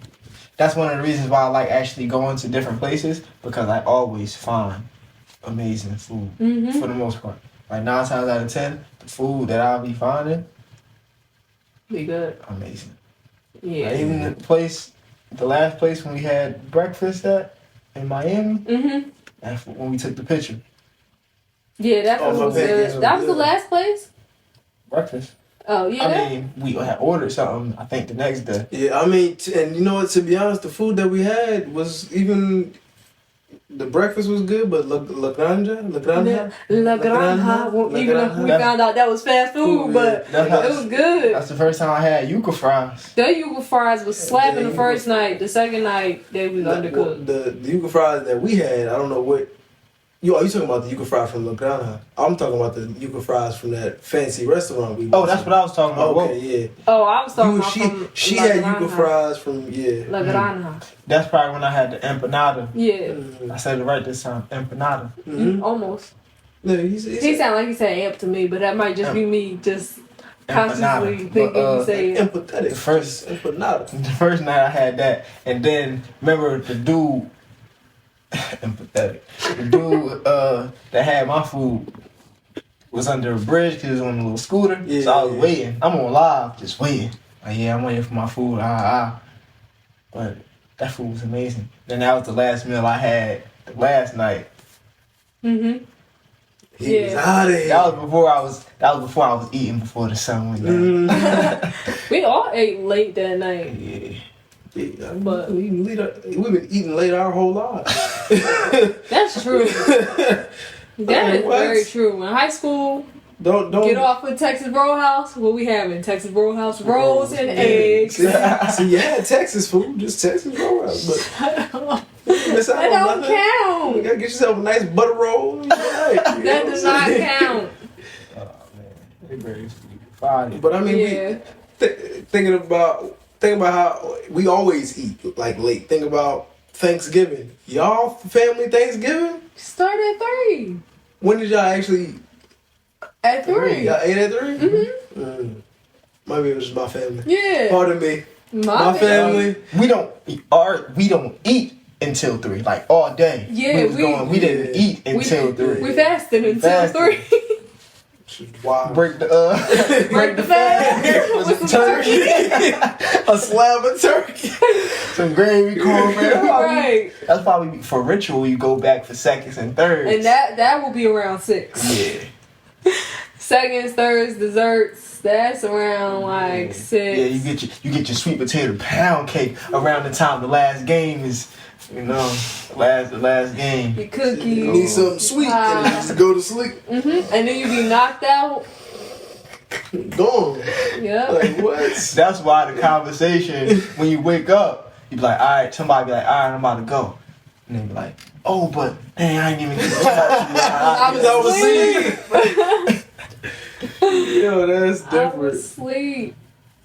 B: That's one of the reasons why I like actually going to different places, because I always find amazing food for the most part. Like 9 times out of 10, the food that I'll be finding,
D: Be good.
B: amazing.
D: Yeah.
B: Like even the last place when we had breakfast at in Miami, that's when we took the picture.
D: Yeah, that
A: Oh,
D: was
A: my
D: good.
A: bad.
D: That was the last place?
B: Breakfast.
D: Oh, yeah.
B: I mean, we had ordered something, I think, the next day.
A: Yeah, I mean, and you know what? To be honest, the food that we had was even. The breakfast was good, but La Granja.
D: Even if we found out that was fast food, but it was good.
B: That's the first time I had yuca fries.
D: The yuca fries was slapping the first night. The second night, they was undercooked.
A: The yuca fries that we had, I don't know what. Are you talking about the yuca fries from La Granja? I'm talking about the yuca fries from that fancy restaurant we went
B: Oh, that's what I was talking about.
A: Okay, yeah.
D: Oh, I was talking about
A: She had yuca fries from,
D: La Granja.
B: That's probably when I had the empanada.
D: Yeah.
B: I said it right this time. Empanada.
D: Almost.
A: No,
D: He sounded like he said amp to me, but that might just be me just consciously thinking you say it.
A: empathetic.
B: The first
A: empanada.
B: The first night I had that, and then remember the dude, empathetic. The dude that had my food was under a bridge because he was on a little scooter.
A: Yeah,
B: so I was waiting. I'm on live, just waiting. Like, yeah, I'm waiting for my food. But that food was amazing. Then that was the last meal I had the last night.
A: He was out of here.
B: That was before I was eating before the sun went down.
D: We all ate late that night.
A: Yeah,
D: But
A: we've been eating late our whole lives.
D: that's true. That is very true. In high school,
A: don't
D: get off with Texas Roadhouse. What we having? Texas Roadhouse rolls and eggs.
A: See, you had Texas food, just Texas Roadhouse, but
D: That don't count.
A: You gotta get yourself a nice butter roll.
D: That does not count.
B: Oh man, they very sweet.
A: But I mean, thinking about how we always eat like late. Think about Thanksgiving. Y'all family Thanksgiving?
D: Start at 3.
A: When did y'all actually?
D: At 3.
A: Y'all ate at 3? Maybe it was just my family.
D: Yeah.
A: Pardon me.
D: My
A: family.
B: We don't eat until 3, like all day.
D: Yeah,
B: we didn't eat until 3.
D: We fasted until 3.
A: Wow.
B: Break the fast with some turkey.
A: A slab of turkey.
B: Some gravy, cornbread.
D: Right.
B: That's probably for ritual. You go back for seconds and thirds.
D: And that will be around 6.
B: Yeah.
D: Seconds, thirds, desserts. That's around like 6.
B: Yeah, you get your sweet potato pound cake around the time the last game is. You know, the last game.
D: Your cookies.
A: You need something sweet and then just go to sleep.
D: And then you be knocked out.
A: Gone.
D: Yeah.
A: Like what?
B: That's why the conversation when you wake up, You be like, all right, somebody be like, all right, I'm about to go. And they be like, oh, but dang, I ain't even get to talk to you.
A: I was asleep. Yo, that's different.
D: I was asleep.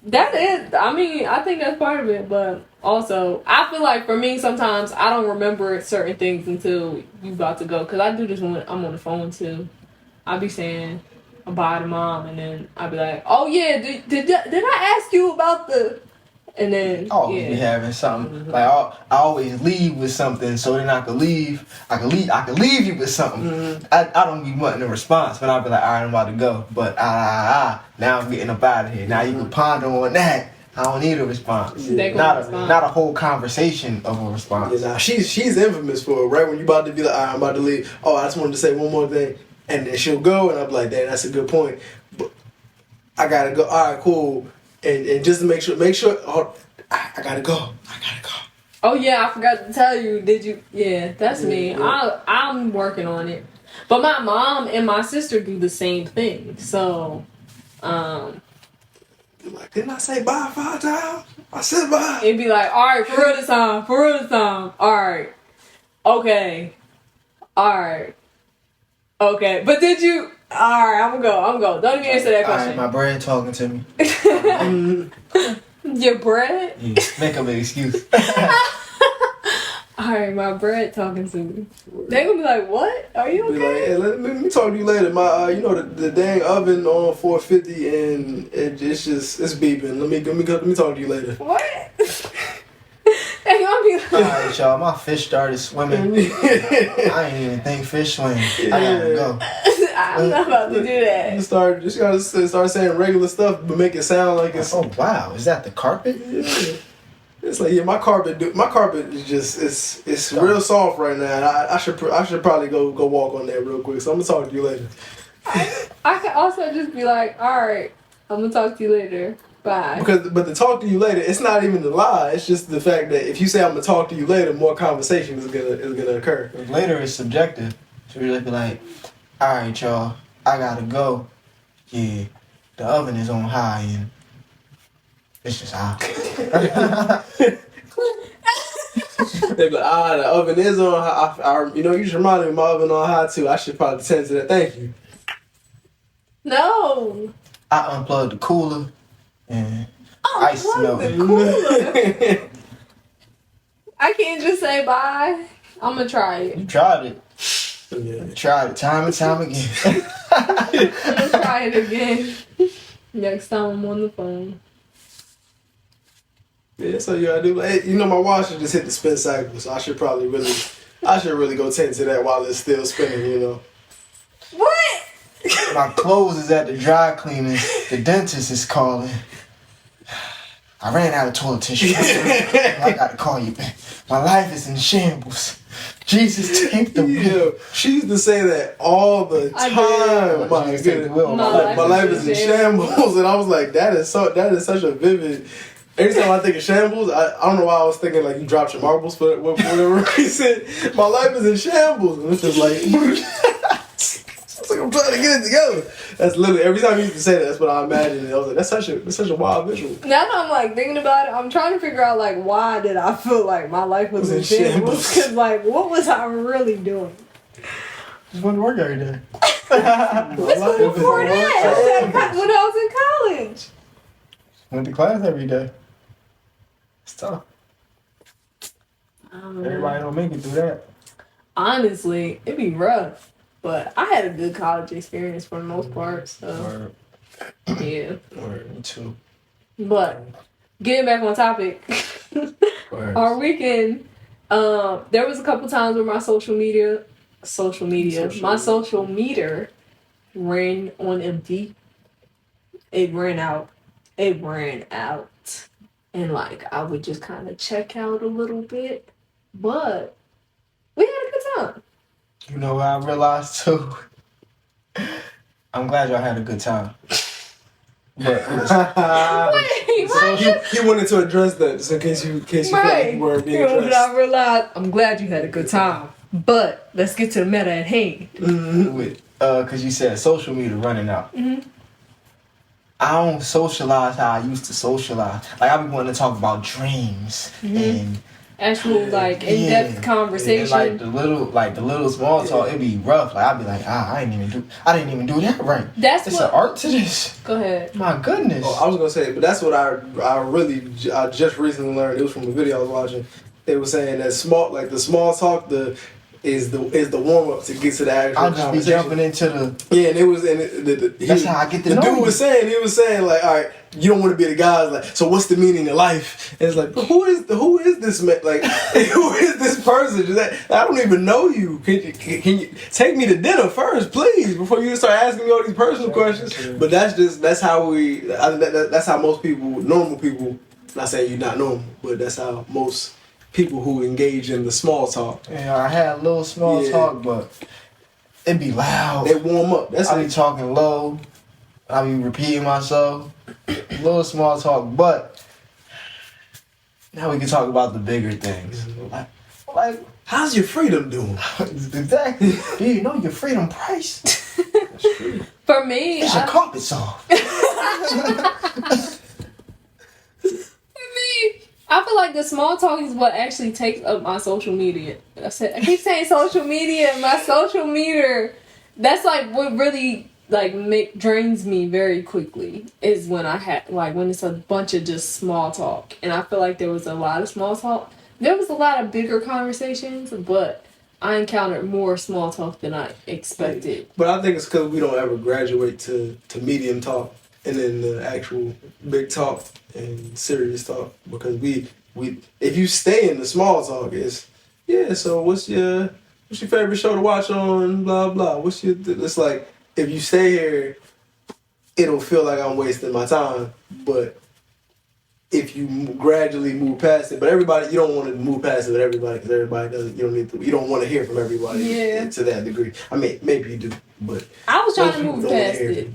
D: That is, I mean, I think that's part of it, but also, I feel like for me, sometimes I don't remember certain things until you about to go, because I do this when I'm on the phone too. I be saying bye to mom, and then I be like, oh yeah, did I ask you about the, and then
B: be having something like I always leave with something, so then I could leave you with something. I don't be wanting a response, but I'll be like, all right, I'm about to go, but now I'm getting up out of here. Now you can ponder on that. I don't need a response. Not a whole conversation of a response.
A: Yeah, nah, she's infamous for it. Right when you about to be like, all right, I'm about to leave. Oh, I just wanted to say one more thing, and then she'll go, and I'm like, damn, that's a good point. But I gotta go. All right, cool. And just to make sure. Oh, I gotta go.
D: Oh yeah, I forgot to tell you. Did you? Yeah, that's me. I'm working on it. But my mom and my sister do the same thing. So,
A: like, didn't I say bye 5 times? I said bye.
D: It'd be like, all right, for real this time. All right, okay, all right, okay. But did you? All right, I'm gonna go. Don't even answer that question.
B: All right, my bread talking to me.
D: Your bread?
B: Yeah, make up an excuse.
D: Alright, my bread talking to me. They gonna be like, what? Are you okay?
A: Be like, hey, let me talk to you later. My, you know, the dang oven on 450 and it's beeping. Let me talk to you later.
D: What? They gonna be like,
B: alright, y'all, my fish started swimming. I ain't even think fish swim. I gotta go.
D: I'm not about to do that.
A: You gotta start saying regular stuff, but make it sound like it's.
B: Oh wow, is that the carpet?
A: Yeah. It's like, yeah, my carpet is just it's real soft right now. And I should probably go walk on that real quick. So I'm gonna talk to you later.
D: I could also just be like, all right, I'm gonna talk to you later. Bye.
A: But to talk to you later, it's not even a lie. It's just the fact that if you say I'm gonna talk to you later, more conversation is gonna occur.
B: Later is subjective. So you're be like, all right, y'all, I gotta go. Yeah, the oven is on high and it's just hot.
A: They be like, the oven is on high. You just reminded me my oven on high too. I should probably tend to that. Thank you.
D: No.
B: I unplugged the cooler and ice melted.
D: I can't just say bye. I'm gonna try it.
B: You tried it.
A: Yeah.
B: You tried it time and time again.
D: I'm gonna try it again next time I'm on the phone.
A: Yeah, so you gotta do. Hey, my washer just hit the spin cycle, so I should really go tend to that while it's still spinning.
D: What?
B: My clothes is at the dry cleaning. The dentist is calling. I ran out of toilet tissue. I gotta call you back. My life is in shambles. Jesus, take the wheel.
A: She used to say that all the time. My goodness. My life is in shambles, and I was like, that is such a vivid. Every time I think of shambles, I don't know why I was thinking like you dropped your marbles for whatever reason. My life is in shambles, and it's just like, it's like I'm trying to get it together. That's literally every time you used to say that. That's what I imagined. And I was like, that's such a wild visual.
D: Now that I'm like thinking about it, I'm trying to figure out like why did I feel like my life was in shambles? Because like, what was I really doing?
B: Just went to work every day.
D: This was before that. When I was in college.
B: Went to class every day. It's tough. Everybody don't make it through that.
D: Honestly, it'd be rough. But I had a good college experience for the most part. So, yeah.
B: Me too.
D: But getting back on topic, our weekend, there was a couple times where my social meter ran on empty. It ran out. And like I would just kind of check out a little bit. But we had a good time.
B: You know what I realized too? I'm glad y'all had a good time. But
D: wait,
A: so he wanted to address that just in case you felt like you weren't being addressed.
D: I realized I'm glad you had a good time. But let's get to the meta at hand.
B: Cause you said social media running out.
D: Mm-hmm.
B: I don't socialize how I used to socialize. Like I be wanting to talk about dreams and
D: actual like in-depth conversation.
B: And like the little small talk, it be rough. Like I'd be like, I didn't even do that right.
D: That's
B: it's an art to this.
D: Go ahead.
B: My goodness.
A: Oh, I was gonna say, but that's what I just recently learned. It was from a video I was watching. They were saying that the small talk is the warm up to get to the actual
B: I'll just be jumping into the
A: and it was
B: that's how I get to know
A: the dude
B: you.
A: was saying like, all right, you don't want to be the guy like, so what's the meaning of life? And it's like, but who is this man? Like, who is this person? I don't even know you. Can you take me to dinner first, please, before you start asking me all these personal questions? But that's how that's how most people, normal people. Not saying you're not normal, but that's how most people who engage in the small talk.
B: Yeah, I had a little small talk, but it be loud.
A: They warm up.
B: I be talking low. I be repeating myself. Little small talk, but now we can talk about the bigger things. Like
A: how's your freedom doing?
B: Exactly. Do you know your freedom price?
D: For me,
B: it's your carpet soft.
D: I feel like the small talk is what actually takes up my social media. I keep saying social media, my social meter. That's like what really like drains me very quickly is when when it's a bunch of just small talk. And I feel like there was a lot of small talk. There was a lot of bigger conversations, but I encountered more small talk than I expected.
A: But I think it's because we don't ever graduate to medium talk and then the actual big talk and serious talk, because we if you stay in the small talk, it's so what's your favorite show to watch on blah blah, it's like if you stay here it'll feel like I'm wasting my time. But if you gradually move past it, but everybody, you don't want to move past it with everybody, because everybody doesn't. You don't want to hear from everybody to that degree. I mean, maybe you do, but
D: I was trying to move past it.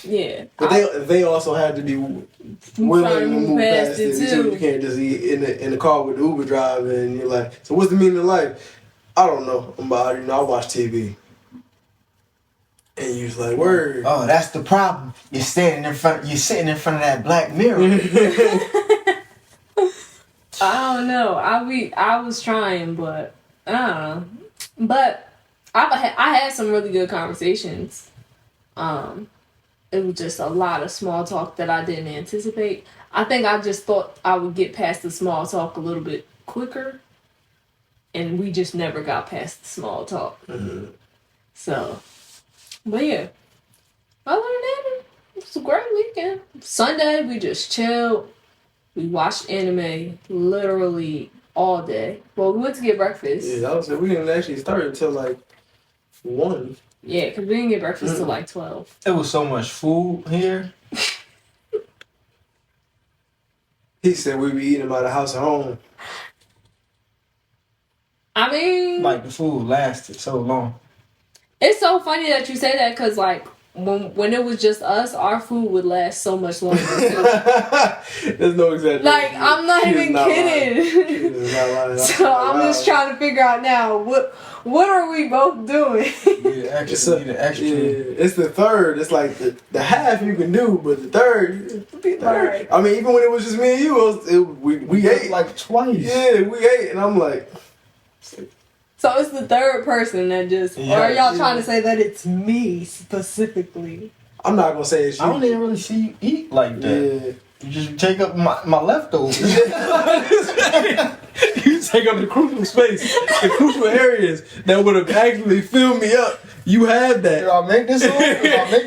A: Yeah, but they also have to be willing to move past it too. You can't just be in the car with the Uber driver and you're like, so what's the meaning of life? I don't know. I watch TV. And you're like, word.
B: Oh, that's the problem. You're sitting in front of that black mirror.
D: I don't know. I was trying, but I don't know. But I had some really good conversations. It was just a lot of small talk that I didn't anticipate. I think I just thought I would get past the small talk a little bit quicker, and we just never got past the small talk.
A: Mm-hmm.
D: So, but yeah. Other than that, it was a great weekend. Sunday, we just chilled. We watched anime literally all day. Well, we went to get breakfast.
A: Yeah, I was saying we didn't actually start until like 1.
D: Yeah, because we didn't get breakfast till like 12.
B: There was so much food here.
A: He said we'd be eating by the house at home.
D: I mean,
B: like the food lasted so long.
D: It's so funny that you say that, because like when it was just us, our food would last so much longer.
A: There's no exaggeration.
D: Like, I'm not even kidding. So I'm just trying to figure out now what are we both doing?
B: It's
A: the third. It's like the half you can do, but the third.
D: Right.
A: I mean, even when it was just me and you, we ate
B: like twice.
A: Yeah, we ate, and I'm like.
D: So it's the third person that just, or are y'all trying to say that it's me specifically?
A: I'm not gonna say it's you.
B: I don't even really see you eat like that. Yeah. You just take up my leftovers.
A: You take up the crucial space, the crucial areas that would have actually filled me up. You had that.
B: If I make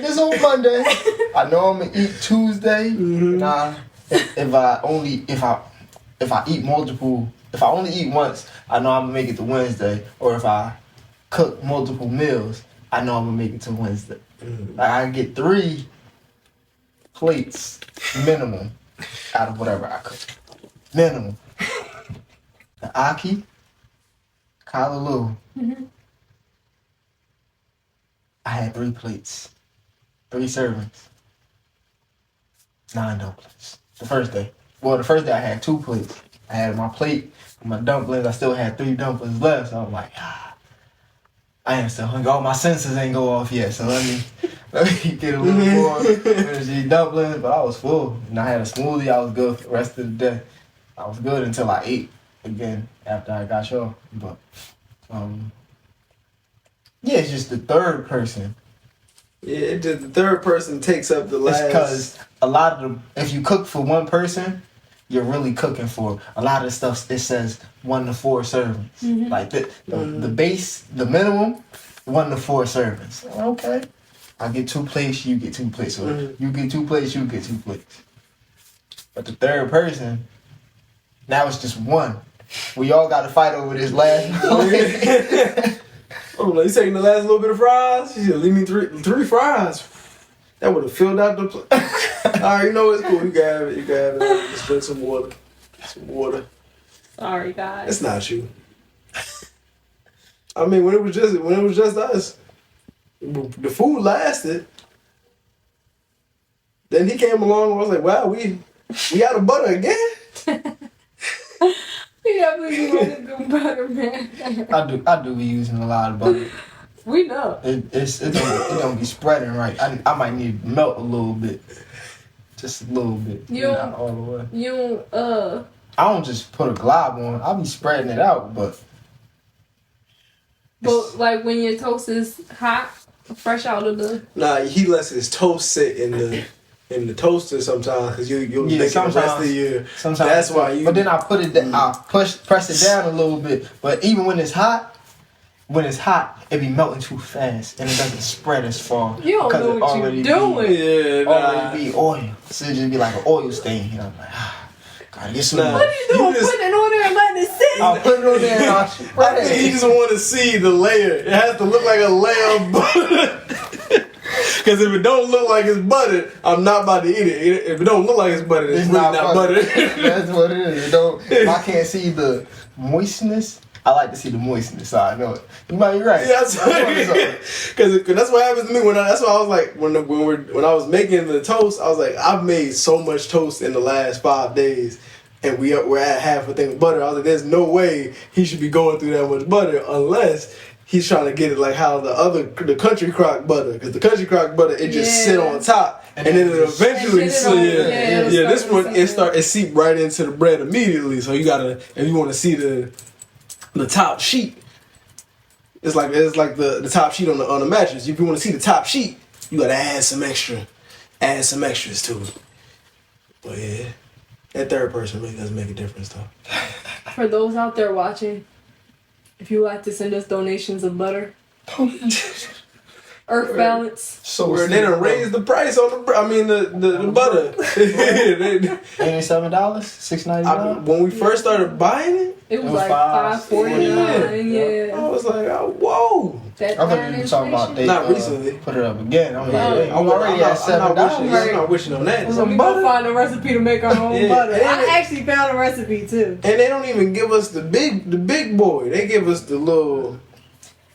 B: this on Monday, I know I'm gonna eat Tuesday.
A: Mm-hmm.
B: Nah, if I only eat once, I know I'm gonna make it to Wednesday. Or if I cook multiple meals, I know I'm gonna make it to Wednesday.
A: Mm-hmm.
B: Like I get 3 plates minimum out of whatever I cook. Minimum. The Aki, Kalaloo.
D: Mm-hmm.
B: I had 3 plates, 3 servings, 9 dumplings. The first day I had 2 plates. I had my plate with my dumplings. I still had 3 dumplings left. So I'm like, I am still hungry. All my senses ain't go off yet. So let Let me get a little more. Finish these dumplings, but I was full. And I had a smoothie. I was good for the rest of the day. I was good until I ate again after I got y'all. But yeah, it's just the third person.
A: Yeah, it just the third person takes up the last.
B: It's because a lot of the, if you cook for one person, you're really cooking for a lot of the stuff. It says 1 to 4 servings.
D: Mm-hmm.
B: Like the base, the minimum, 1 to 4 servings. Okay, I get 2 plates, you get 2 plates. So you get 2 plates, you get 2 plates. But the third person, now it's just 1. We all got to fight over this last.
A: Oh, you taking the last little bit of fries? You said, leave me 3 fries. That would have filled out the plate. All right, you know it's cool. You can have it. You can have it. Just drink some water. Some water.
D: Sorry, guys.
A: It's not you. I mean, when it was just us, the food lasted. Then he came along and I was like, wow, we out of butter again.
D: Yeah, we want to do butter, man.
B: I do be using a lot of butter.
D: We know.
B: It don't be spreading right. I might need to melt a little bit, just a little bit. Not all the way. I don't just put a glob on. I'll be spreading it out, but
D: like when your toast is hot, fresh out of the.
A: Nah, he lets his toast sit in the toaster sometimes because you'll make it the rest of the year.
B: Sometimes
A: that's why you.
B: But then I put it. I press it down a little bit. But even when it's hot, it be melting too fast and it doesn't spread as far.
D: You don't know what you're doing.
B: Already be oil, so it just be like an oil stain. You know, I'm like, gotta get some.
D: What are you doing? Putting it on there and letting it sit.
B: I'll put it on there and I'll spread
A: I think he just want to see the layer. It has to look like a layer of butter. Because if it don't look like it's buttered, I'm not about to eat it. If it don't look like it's buttered, it's really not buttered.
B: That's what it is. If I can't see the moistness, I like to see the moistness, so I know it. You might be right.
A: Yeah, because that's what happens to me. That's why I was like, when I was making the toast, I was like, I've made so much toast in the last 5 days, and we're at half a thing of butter. I was like, there's no way he should be going through that much butter unless he's trying to get it like how the country crock butter, because the country crock butter it just sit on top and then it eventually this one it seep right into the bread immediately. So you gotta, if you want to see the top sheet, it's like the top sheet on the mattress. If you want to see the top sheet, you gotta add some extras to it. But yeah, that third person really does make a difference though.
D: For those out there watching, if you like to send us donations of butter, Earth Balance.
A: So they done raised the price on the butter.
B: $87, $6.99.
A: When we first started buying
D: it was like $5.49. Yeah.
A: I was like, oh, whoa.
B: I thought you were talking about they
A: not recently
B: put it up again. I'm
A: already at $7. I'm not wishing on that.
D: So we gonna find a recipe to make our own butter. I actually found a recipe too. And
A: they don't even give us the big boy. They give us the little.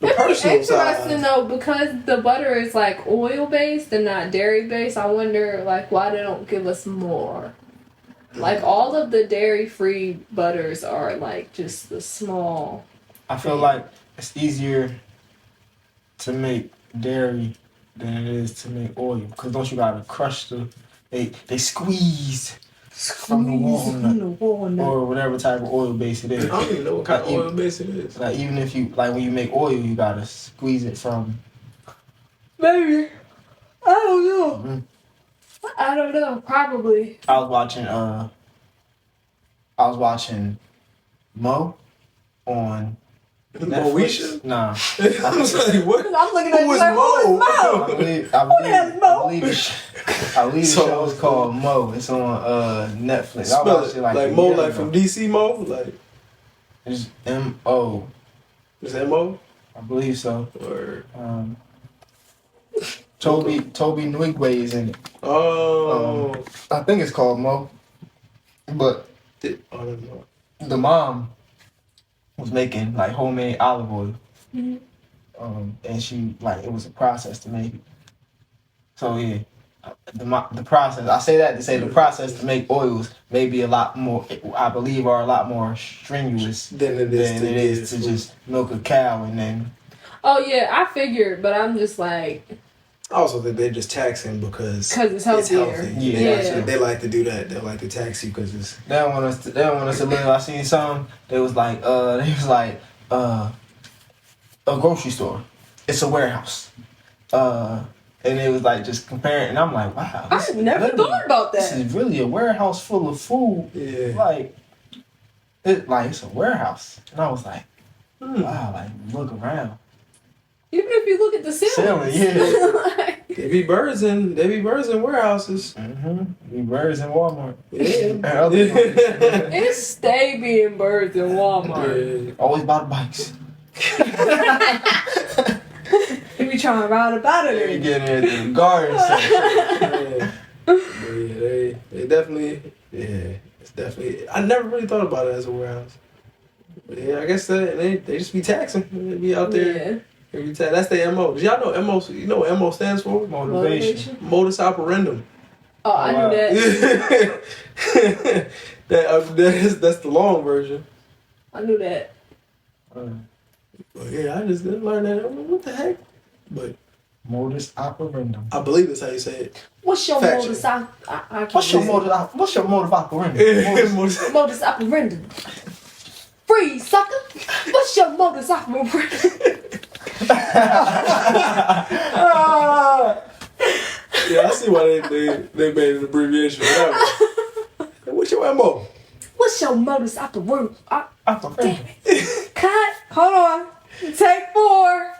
D: It's interesting though, because the butter is like oil based and not dairy based. I wonder like why they don't give us more. Like all of the dairy free butters are like just the small.
B: I feel like it's easier to make dairy than it is to make oil, because don't you gotta crush they squeeze from the walnut or whatever type of oil base it is.
A: I don't even know what kind of oil base it is.
B: Like even if you when you make oil, you gotta squeeze it from.
D: Maybe I don't know. Mm-hmm. I don't know. Probably.
B: I was watching Mo on Netflix. Nah.
A: I was like, what?
D: I'm looking at Mo.
B: I believe the show is called Mo. It's on Netflix. I watched it like
A: Mo, like from DC Mo, like
B: it's M.O.
A: Is that Mo?
B: I believe so.
A: Or
B: Toby Nwigwe is in it.
A: Oh,
B: I think it's called Mo. But
A: I don't know.
B: The mom was making like homemade olive oil, and she it was a process to make it. So yeah, the process. I say that to say the process to make oils may be a lot more. I believe are a lot more strenuous
A: than it is
B: to just milk a cow and then.
D: Oh yeah, I figured, but I'm just like.
A: I also think they're just taxing because
D: it's healthier.
A: healthy.
B: Yeah.
A: They like to do that. They like to tax you because it's.
B: They don't want us to live. I seen some. They was like a grocery store. It's a warehouse. And it was like just comparing, and I'm like, wow.
D: I never thought about
B: This
D: that.
B: is really a warehouse full of food.
A: Yeah.
B: It's a warehouse, and I was like, wow. Like look around.
D: Even if you look at the ceilings.
B: Yeah.
A: They be birds in warehouses.
B: We birds in Walmart.
A: Yeah.
D: It stay being birds in Walmart.
A: Yeah.
B: Always bought bikes.
D: You be trying to ride about
B: They
D: it.
B: get in the garden section.
A: Yeah. Yeah, they definitely, it's definitely, I never really thought about it as a warehouse. But yeah, I guess they just be taxing. They be out there. They be that's their MO. Did y'all know MO, you know what MO stands for?
B: Motivation.
A: Modus operandum.
D: Oh, I knew that.
A: That's the long version.
D: I knew that.
A: But yeah, I just didn't learn that. What the heck? But
B: Modus operandum.
A: I believe that's how you say it.
D: What's your
A: Fact
D: modus
A: check.
B: What's your motive operandum?
D: modus operandi? Freeze, sucker! What's your modus operandi?
A: Yeah, I see why they made an abbreviation for that one. What's your MO?
D: What's your modus operandi?
B: Operandum.
D: Cut. Hold on. Take 4.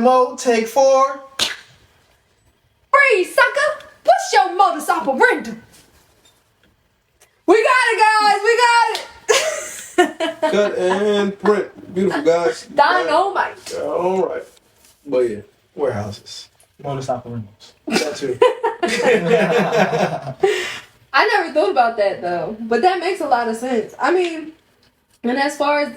B: MO, take 4.
D: Freeze, sucker! What's your modus operandi? We got it, guys. We got it.
A: Cut and print. Beautiful, guys.
D: Dynamite.
A: All right. But yeah, warehouses.
B: Modus operandums.
A: That too.
D: I never thought about that though, but that makes a lot of sense. I mean, and as far as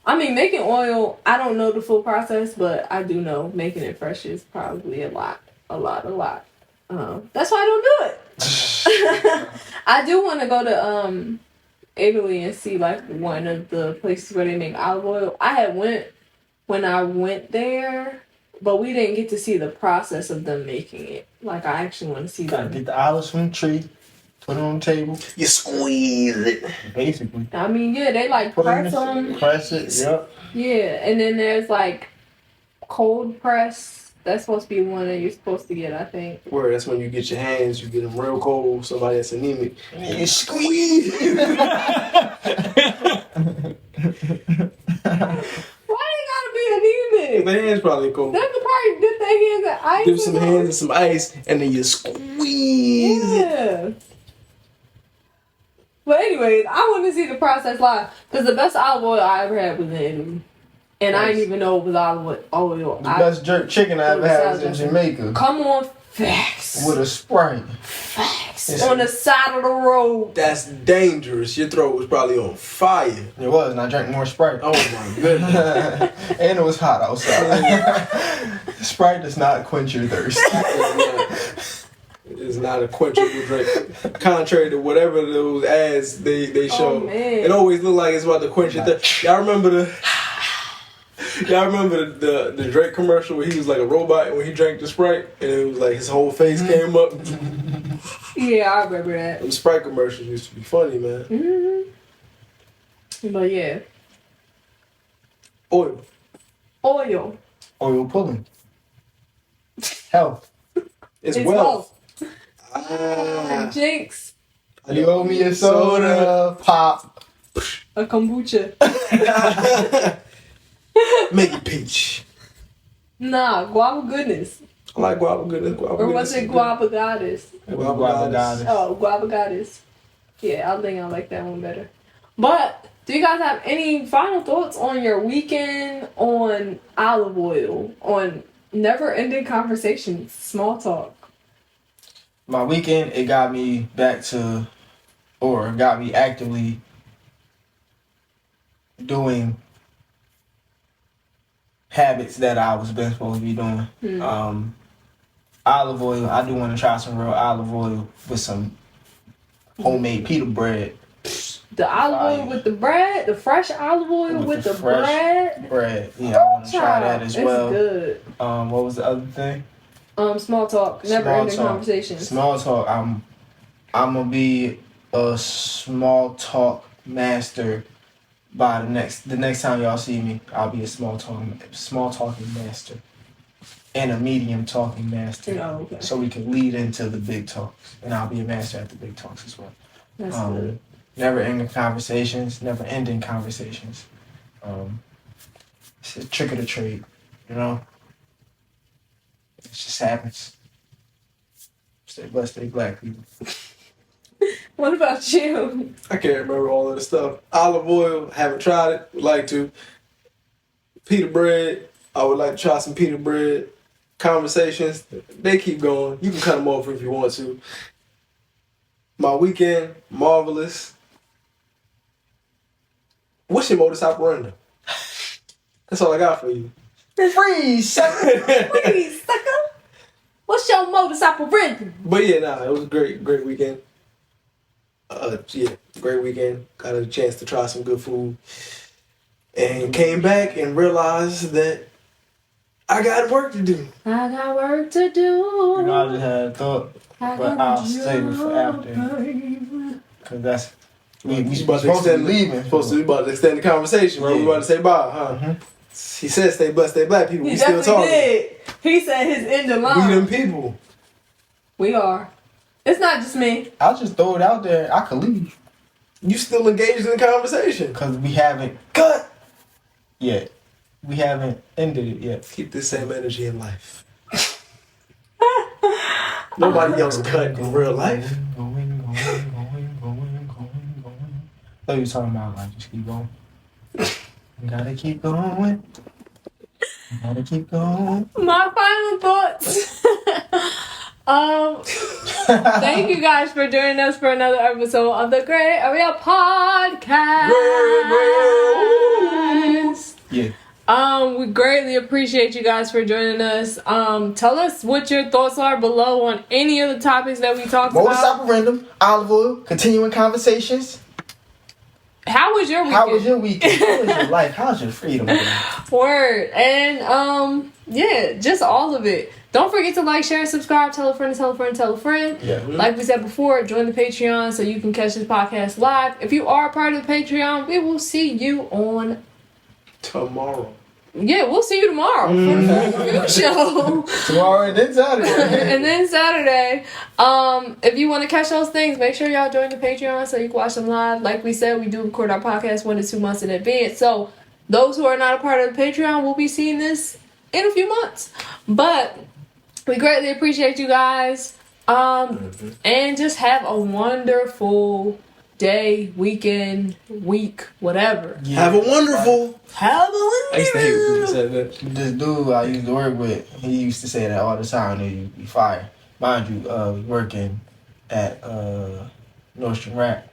D: making oil, I don't know the full process, but I do know making it fresh is probably a lot. That's why I don't do it. I do want to go to Italy and see like one of the places where they make olive oil. I had went when I went there, but we didn't get to see the process of them making it. Like I actually want to see
B: Gotta
D: them.
B: get the olives from the tree, put it on the table.
A: You squeeze it.
B: Basically.
D: I mean, yeah, they like
B: Put it in
D: press them.
B: Press it, yep.
D: Yeah, and then there's like cold press. That's supposed to be one that you're supposed to get, I think.
A: Where that's when you get your hands, you get them real cold. Somebody that's anemic.
B: You squeeze.
D: Why they gotta be anemic?
A: Their hands probably cold.
D: They could probably dip their hands in ice.
A: Dip some hands in some ice, and then you squeeze it.
D: Yeah. But anyways, I want to see the process live because the best olive oil I ever had was in Italy. And I didn't even know it was olive oil.
B: The best jerk chicken I ever had was in Jamaica.
D: Come on, facts.
B: With a Sprite.
D: Facts. On the side of the road.
A: That's dangerous. Your throat was probably on fire.
B: It was, and I drank more Sprite.
A: Oh my goodness.
B: And it was hot outside. Sprite does not quench your thirst.
A: It is not a quenchable drink. Contrary to whatever those ads they show.
D: Oh, man.
A: It always look like it's about to quench your thirst. Y'all remember the Drake commercial where he was like a robot and when he drank the Sprite and it was like his whole face came up?
D: Yeah, I remember that.
A: Them Sprite commercials used to be funny, man.
D: Mm-hmm. But yeah.
A: Oil.
B: Oil pulling. Health.
A: It's wealth.
D: Jinx.
B: You owe me a soda. Pop.
D: A kombucha.
A: Make it peach.
D: Nah, guava goodness.
A: I like guava goodness.
D: Or was it guava goddess?
A: Guava goddess.
D: Oh, guava goddess. Yeah, I think I like that one better. But do you guys have any final thoughts on your weekend on olive oil, on never-ending conversations, small talk?
B: My weekend, it got me got me actively doing habits that I was been supposed to be doing. Olive oil, I do want to try some real olive oil with some homemade pita bread.
D: The olive oil with the bread, the fresh olive oil with the bread.
B: Yeah, I want to try that as well.
D: It's good.
B: What was the other thing?
D: Small talk, never ending conversations.
B: Small talk. I'm gonna be a small talk master by the next time y'all see me. I'll be a small talking master and a medium talking master.
D: Oh, okay.
B: So we can lead into the big talks, and I'll be a master at the big talks as well.
D: That's good.
B: Never ending conversations. It's a trick of the trade, you know. It just happens. Stay blessed, stay black, people.
D: What about you?
A: I can't remember all of the stuff. Olive oil, haven't tried it, would like to. Pita bread, I would like to try some pita bread. Conversations, they keep going. You can cut them off if you want to. My weekend, marvelous. What's your modus operandi? That's all I got for you.
B: Freeze, sucker!
D: Please, sucker. What's your modus operandi?
A: But yeah, it was a great weekend. Great weekend. Got a chance to try some good food. And came back and realized that I got work to do.
D: I got work to do.
B: You know, I just had a thought, but I'll save it for after. Cause that's we supposed to be leaving.
A: Supposed to be about to extend the conversation, bro. We about to say bye, huh? Mm-hmm. He said, "Stay blessed, stay black people." We still talking.
D: Did. He said his end of line.
A: We them people.
D: We are. It's not just me.
B: I'll just throw it out there. I could leave.
A: You still engaged in the conversation?
B: Cause we haven't cut yet. We haven't ended it yet.
A: Keep this same energy in life. Nobody else cut in real life.
B: Going. What are you talking about? Like, just keep going. You gotta keep going. You gotta keep going.
D: My final thoughts. Thank you guys for joining us for another episode of the Grae Area Podcast.
B: Yeah.
D: We greatly appreciate you guys for joining us. Tell us what your thoughts are below on any of the topics that we talked
B: Modus
D: about.
B: operandum, olive oil, continuing conversations.
D: How was your weekend?
B: How was your weekend? How was your life? How's your freedom?
D: Word. And just all of it. Don't forget to like, share, and subscribe. Tell a friend, tell a friend, tell a friend.
B: Yeah.
D: Like we said before, join the Patreon so you can catch this podcast live. If you are a part of the Patreon, we will see you on
A: tomorrow.
D: Yeah, we'll see you tomorrow for the review show.
B: Tomorrow and then Saturday.
D: And then Saturday. If you want to catch those things, make sure y'all join the Patreon so you can watch them live. Like we said, we do record our podcast 1 to 2 months in advance. So those who are not a part of the Patreon will be seeing this in a few months. But we greatly appreciate you guys. And just have a wonderful day, weekend, week, whatever.
A: Yeah. Have a wonderful.
D: I
A: used to hate when people said that.
B: This dude I used to work with, he used to say that all the time. That you fire. Mind you, working at Nordstrom Rack.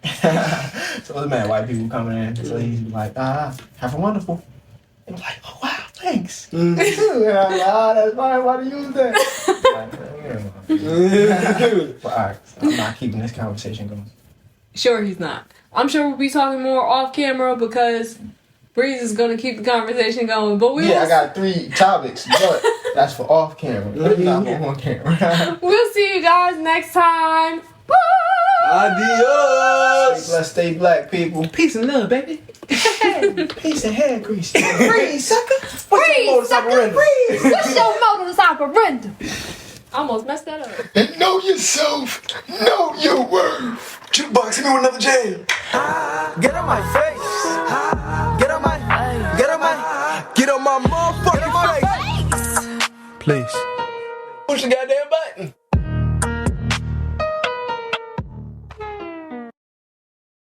B: So there's mad white people coming in. So he's like, have a wonderful. And I'm like, oh wow, thanks. And I'm like, that's fine. Why do you use that? But alright, I'm not keeping this conversation going.
D: Sure, he's not. I'm sure we'll be talking more off camera because Breeze is gonna keep the conversation going. But
B: I got 3 topics, but that's for off camera. Not for on camera.
D: We'll see you guys next time. Bye.
A: Adios.
B: Stay blessed, stay black, people.
A: Peace and love, baby.
B: Peace and hair grease. Freeze, sucker.
D: Freeze, sucker. Freeze. What's your modus operandi? I almost messed that up.
B: And know yourself. Know your worth.
A: Jukebox, hit me with another jam.
C: Get on my face. Get on my motherfucking face. Please.
A: Push the goddamn button.